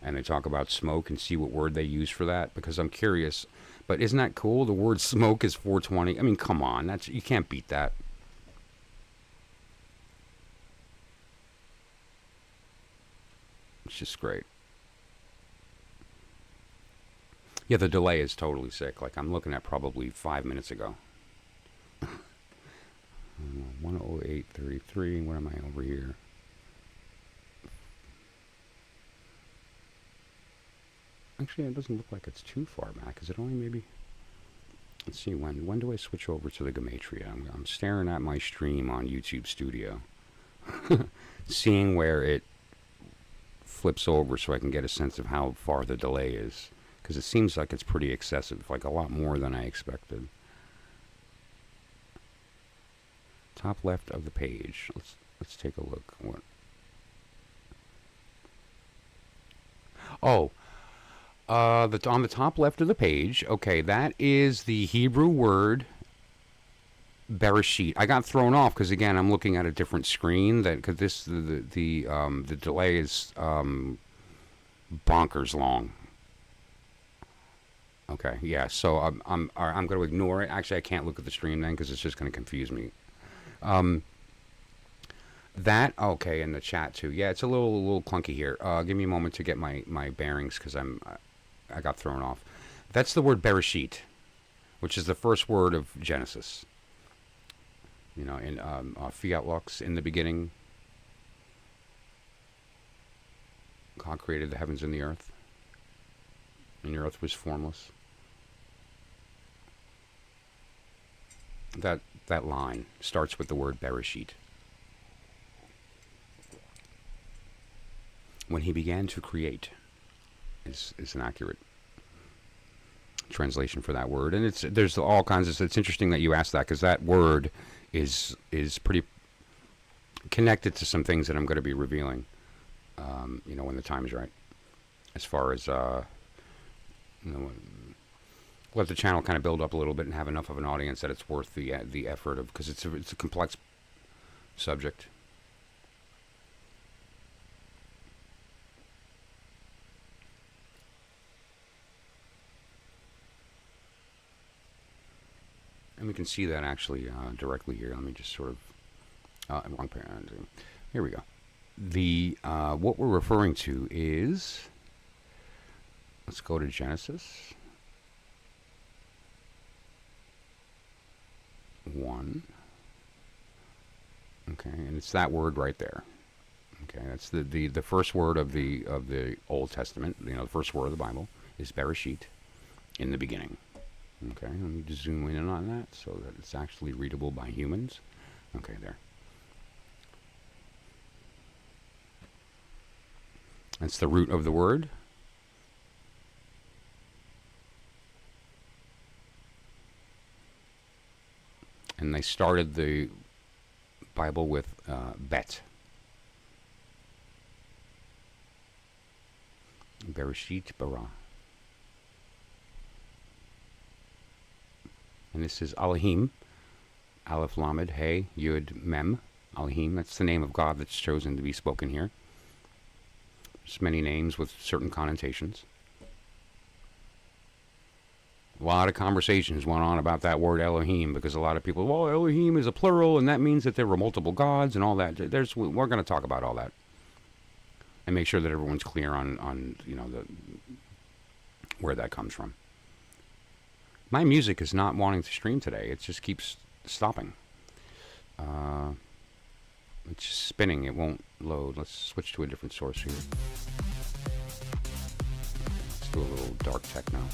And they talk about smoke and see what word they use for that, because I'm curious. But isn't that cool? The word smoke is 420. I mean, come on. You can't beat that. It's just great. Yeah, the delay is totally sick. Like, I'm looking at probably 5 minutes ago. 108.33. What am I over here? Actually, it doesn't look like it's too far back. Is it only maybe... Let's see, when do I switch over to the Gematria? I'm staring at my stream on YouTube Studio. Seeing where it flips over so I can get a sense of how far the delay is. Because it seems like it's pretty excessive, like a lot more than I expected. Top left of the page. Let's take a look. What? Oh, on the top left of the page. Okay, that is the Hebrew word Bereshit. I got thrown off because again I'm looking at a different screen. Because the delay is bonkers long. Okay, yeah. So I'm going to ignore it. Actually, I can't look at the stream then because it's just going to confuse me. That okay in the chat too. Yeah, it's a little clunky here. Give me a moment to get my bearings because I got thrown off. That's the word Bereshit, which is the first word of Genesis. You know, in Fiat Lux, in the beginning, God created the heavens and the earth, and the earth was formless. that line starts with the word Bereshit. When he began to create is an accurate translation for that word. And there's all kinds of, it's interesting that you asked that, because that word is pretty connected to some things that I'm going to be revealing, when the time is right. As far as, let the channel kind of build up a little bit and have enough of an audience that it's worth the effort of, because it's a complex subject. And we can see that actually directly here. Let me just sort of, wrong parent. Here we go. The what we're referring to is, let's go to Genesis 1. Okay, and it's that word right there. Okay, that's the first word of the Old Testament. The first word of the Bible is Bereshit, in the beginning. Okay, let me just zoom in on that so that it's actually readable by humans. Okay, there. That's the root of the word. And they started the Bible with Bet. Bereshit bara. And this is Elohim, Aleph Lamed, Hey, Yud, Mem, Elohim. That's the name of God that's chosen to be spoken here. There's many names with certain connotations. A lot of conversations went on about that word Elohim, because a lot of people, well, Elohim is a plural, and that means that there were multiple gods and all that. We're going to talk about all that and make sure that everyone's clear on where that comes from. My music is not wanting to stream today. It just keeps stopping. It's just spinning. It won't load. Let's switch to a different source here. Let's do a little dark tech now.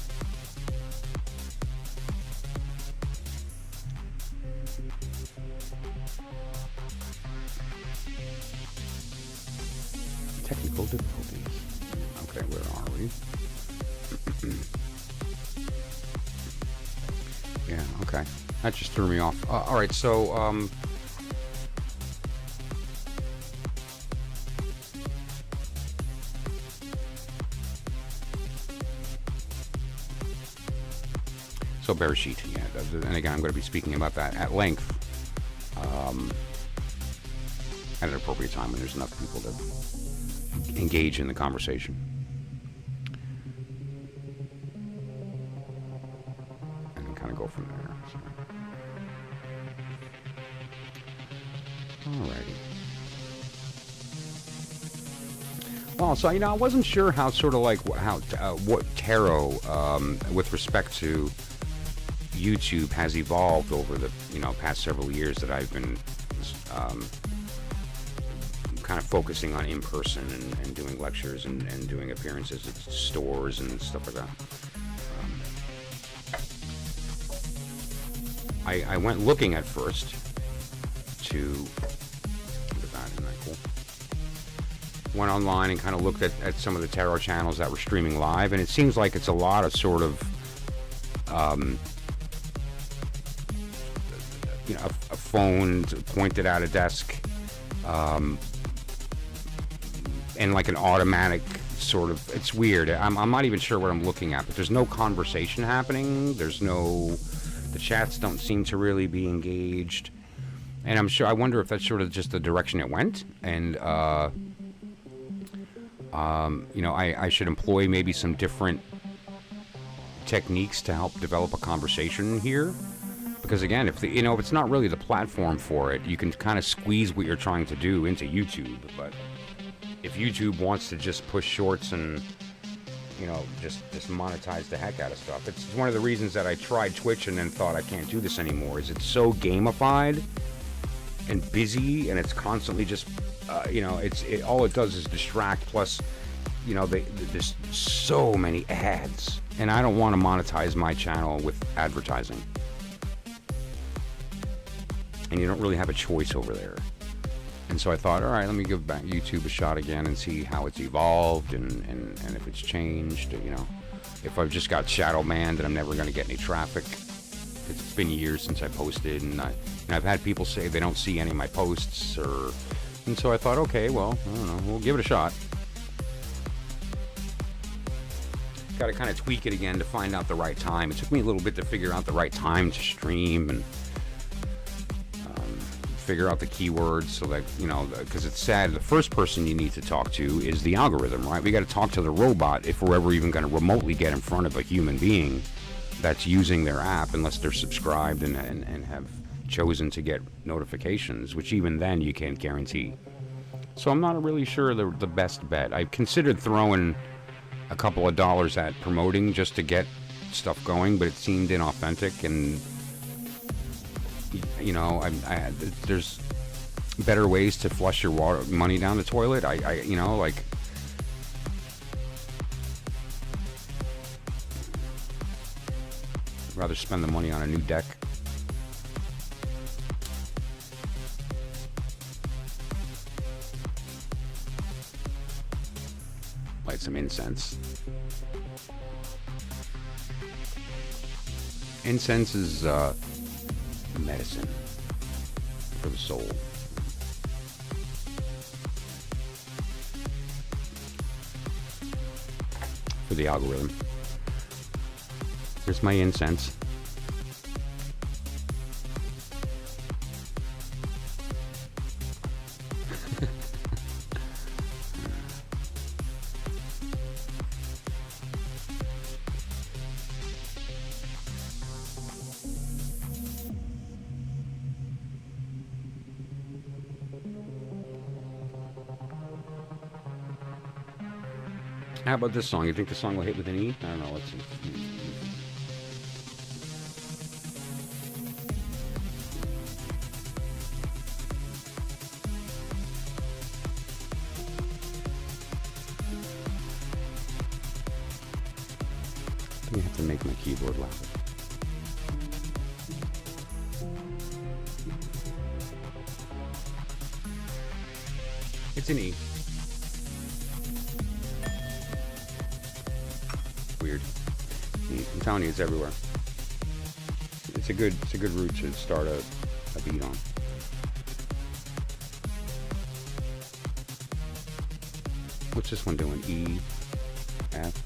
Technical difficulties. Okay, where are we? Yeah, okay. That just threw me off. All right, so Bereshit, yeah. And again, I'm going to be speaking about that at length at an appropriate time when there's enough people to engage in the conversation. Go from there. So. Alrighty. Well, so I wasn't sure how sort of like what tarot with respect to YouTube has evolved over the past several years that I've been kind of focusing on in person and doing lectures and doing appearances at stores and stuff like that. I went looking at first to, look at that, isn't that cool? Went online and kind of looked at some of the tarot channels that were streaming live, and it seems like it's a lot of sort of, a phone pointed at a desk, and like an automatic sort of, it's weird. I'm not even sure what I'm looking at, but there's no conversation happening. The chats don't seem to really be engaged, and I wonder if that's sort of just the direction it went, and I should employ maybe some different techniques to help develop a conversation here, because again, if it's not really the platform for it, you can kind of squeeze what you're trying to do into YouTube, but if YouTube wants to just push shorts and just monetize the heck out of stuff. It's one of the reasons that I tried Twitch and then thought I can't do this anymore, is it's so gamified and busy, and it's constantly just, all it does is distract, plus, there's so many ads, and I don't want to monetize my channel with advertising. and you don't really have a choice over there. And so I thought, all right, let me give back YouTube a shot again and see how it's evolved and if it's changed. You know, if I've just got shadow banned and I'm never going to get any traffic. It's been years since I posted, and I've had people say they don't see any of my posts, and so I thought, okay, well, I don't know, we'll give it a shot. Got to kind of tweak it again to find out the right time. It took me a little bit to figure out the right time to stream and figure out the keywords so that, you know, because it's sad, the first person you need to talk to is the algorithm, right? We got to talk to the robot if we're ever even going to remotely get in front of a human being that's using their app, unless they're subscribed and have chosen to get notifications, which even then you can't guarantee. So I'm not really sure the best bet. I considered throwing a couple of dollars at promoting just to get stuff going, but it seemed inauthentic, and you know, there's better ways to flush your money down the toilet. You know, like, rather spend the money on a new deck. Light some incense. Incense is medicine for the soul. For the algorithm. Here's my incense. How about this song? You think the song will hit with an E? I don't know. Let's see. I have to make my keyboard louder. It's an E. Weird. I'm telling you, it's everywhere. It's a good route to start a beat on. What's this one doing? E, F.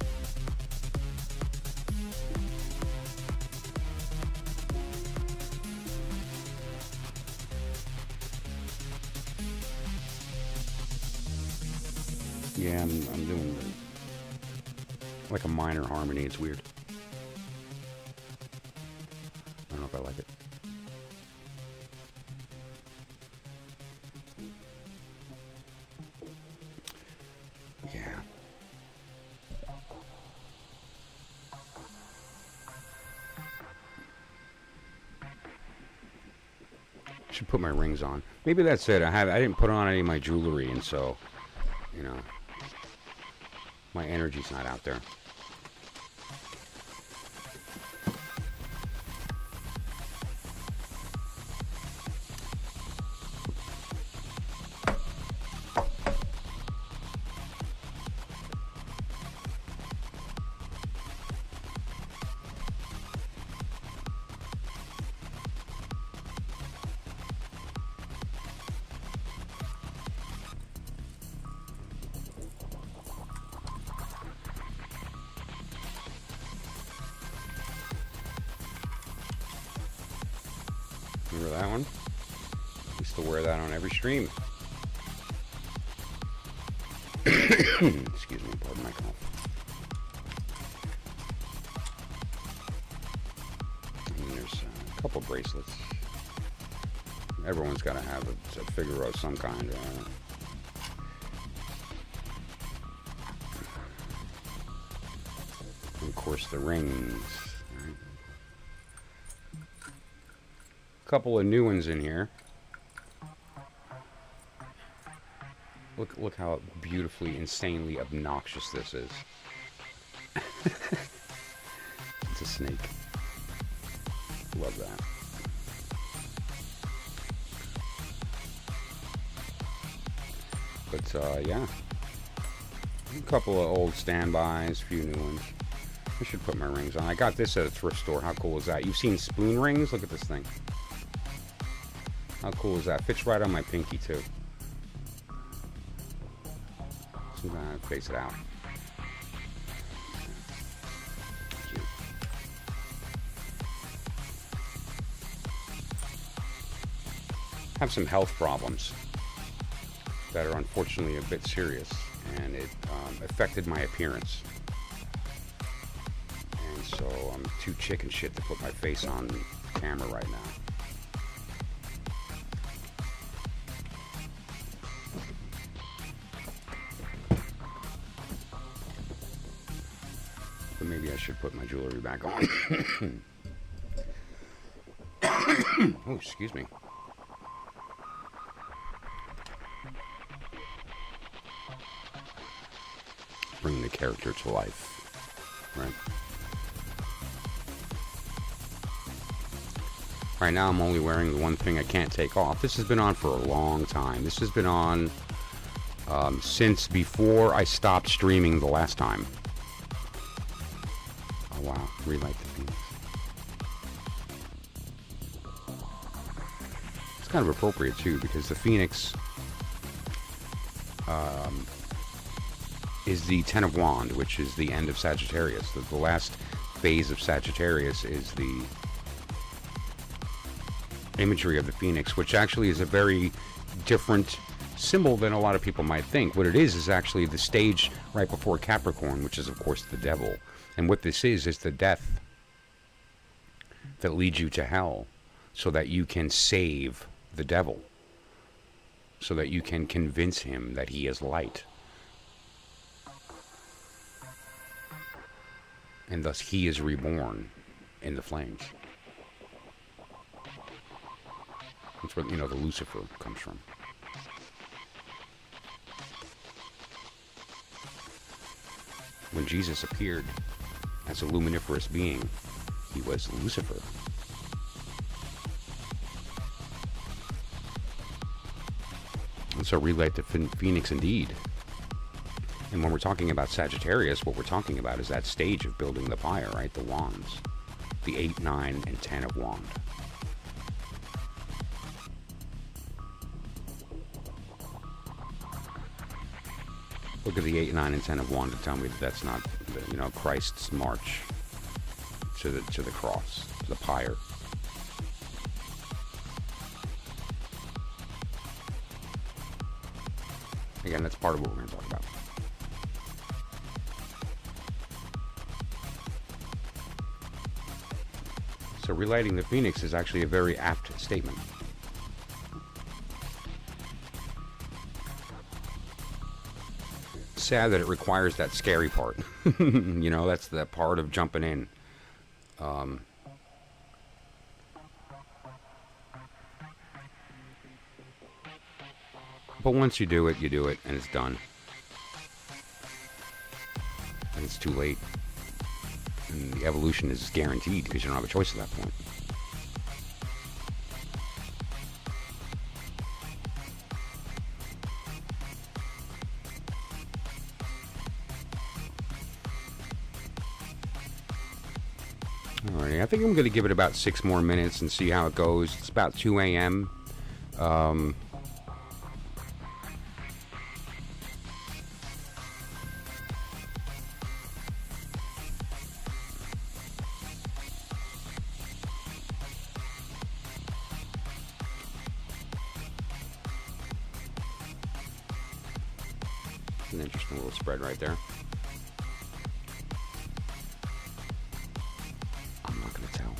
Yeah, I'm doing like a minor harmony. It's weird. I don't know if I like it. Yeah. Should put my rings on. Maybe that's it. I didn't put on any of my jewelry, and so, you know, my energy's not out there. Remember that one? I used to wear that on every stream. Excuse me, pardon my cough. And there's a couple bracelets. Everyone's got to have a figure of some kind. And of course, the rings. Couple of new ones in here. Look how beautifully, insanely obnoxious this is. It's a snake. Love that. But yeah, a couple of old standbys, a few new ones. I should put my rings on. I got this at a thrift store. How cool is that? You've seen spoon rings? Look at this thing. How cool is that? Fits right on my pinky too. So I'm gonna face it out. Cute. Have some health problems that are unfortunately a bit serious, and it affected my appearance. And so I'm too chicken shit to put my face on camera right now. But maybe I should put my jewelry back on. Oh, excuse me. Bring the character to life, right? Right now I'm only wearing the one thing I can't take off. This has been on for a long time. This has been on since before I stopped streaming the last time. Oh wow, relight the Phoenix. It's kind of appropriate too, because the Phoenix is the Ten of Wand, which is the end of Sagittarius. The last phase of Sagittarius is the imagery of the Phoenix, which actually is a very different symbol than a lot of people might think. What it is actually the stage right before Capricorn, which is of course the devil. And what this is the death that leads you to hell, so that you can save the devil, so that you can convince him that he is light. And thus he is reborn in the flames. That's where, the Lucifer comes from. When Jesus appeared as a luminiferous being, he was Lucifer. And so relight the Phoenix indeed. And when we're talking about Sagittarius, what we're talking about is that stage of building the fire, right? The wands. The 8, 9, and 10 of wand. Look at the 8, 9, and 10 of wand to tell me that that's not, Christ's march to the cross, to the pyre. Again, that's part of what we're going to talk about. So relighting the Phoenix is actually a very apt statement. Sad that it requires that scary part. That's the part of jumping in. But once you do it, and it's done. And it's too late. And the evolution is guaranteed because you don't have a choice at that point. Alrighty, I think I'm going to give it about 6 more minutes and see how it goes. It's about 2 a.m. An interesting little spread right there. I'm not going to tell.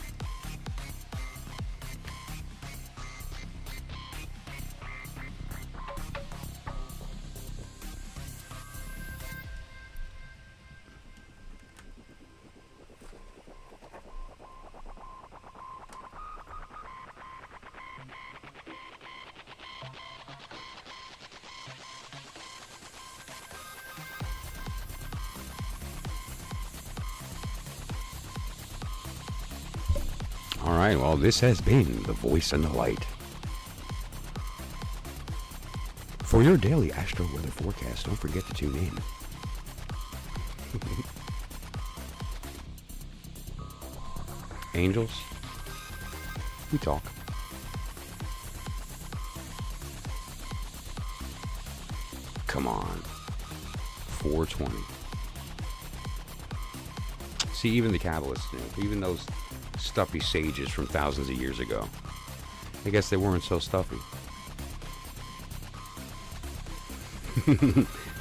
Alright, well, this has been the Voice and the Light. For your daily astro weather forecast, don't forget to tune in. Angels, we talk. Come on. 420. See, even the Kabbalists knew. Even those stuffy sages from thousands of years ago. I guess they weren't so stuffy.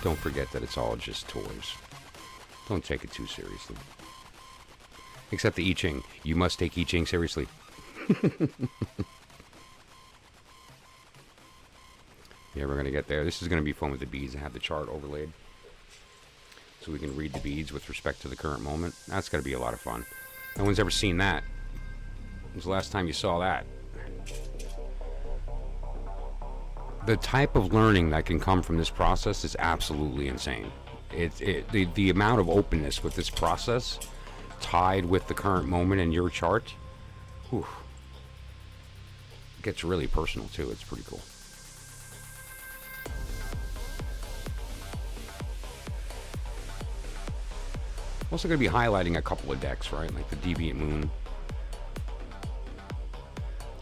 Don't forget that it's all just toys. Don't take it too seriously. Except the I Ching. You must take I Ching seriously. Yeah, we're going to get there. This is going to be fun with the beads. I have the chart overlaid, so we can read the beads with respect to the current moment. That's going to be a lot of fun. No one's ever seen that. When was the last time you saw that? The type of learning that can come from this process is absolutely insane. The amount of openness with this process, tied with the current moment in your chart, whew, it gets really personal too. It's pretty cool. Also going to be highlighting a couple of decks, right? Like the Deviant Moon.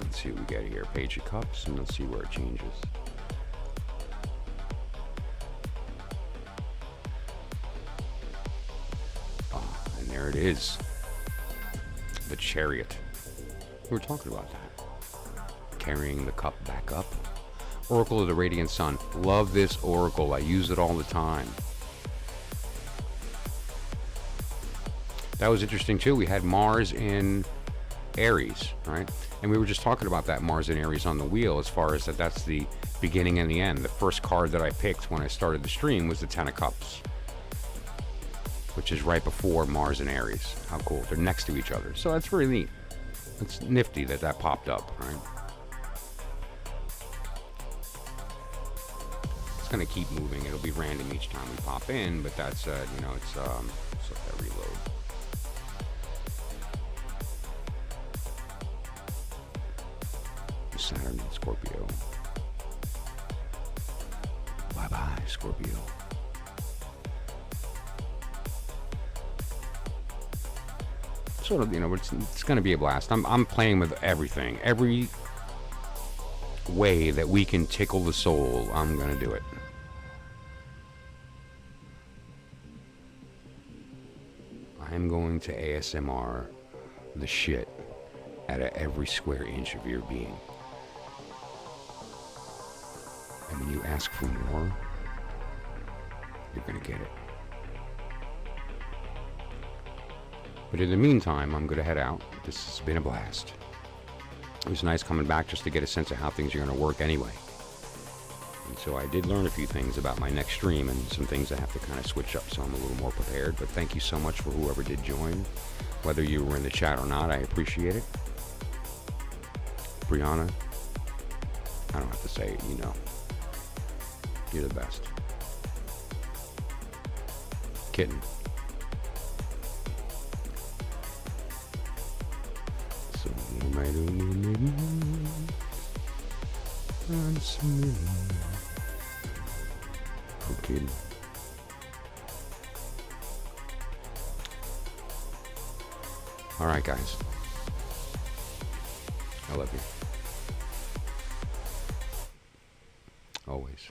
Let's see what we get here. Page of Cups, and let's see where it changes. And there it is. The Chariot. We were talking about that. Carrying the cup back up. Oracle of the Radiant Sun. Love this oracle. I use it all the time. That was interesting too. We had Mars in Aries, right? And we were just talking about that Mars in Aries on the wheel, as far as that's the beginning and the end. The first card that I picked when I started the stream was the Ten of Cups, which is right before Mars and Aries. How cool. They're next to each other. So that's really neat. It's nifty that that popped up, right? It's going to keep moving. It'll be random each time we pop in, but that said, you know, let's let that reload. Saturn and Scorpio. Bye-bye, Scorpio. Sort of, you know, it's going to be a blast. I'm playing with everything. Every way that we can tickle the soul, I'm going to do it. I'm going to ASMR the shit out of every square inch of your being. And when you ask for more, you're going to get it. But in the meantime, I'm going to head out. This has been a blast. It was nice coming back just to get a sense of how things are going to work anyway. And so I did learn a few things about my next stream and some things I have to kind of switch up, so I'm a little more prepared. But thank you so much for whoever did join. Whether you were in the chat or not, I appreciate it. Brianna, I don't have to say it, you know. You're the best. Kitten. So you might only need I'm smiling. For kitten. Alright guys. I love you. Always.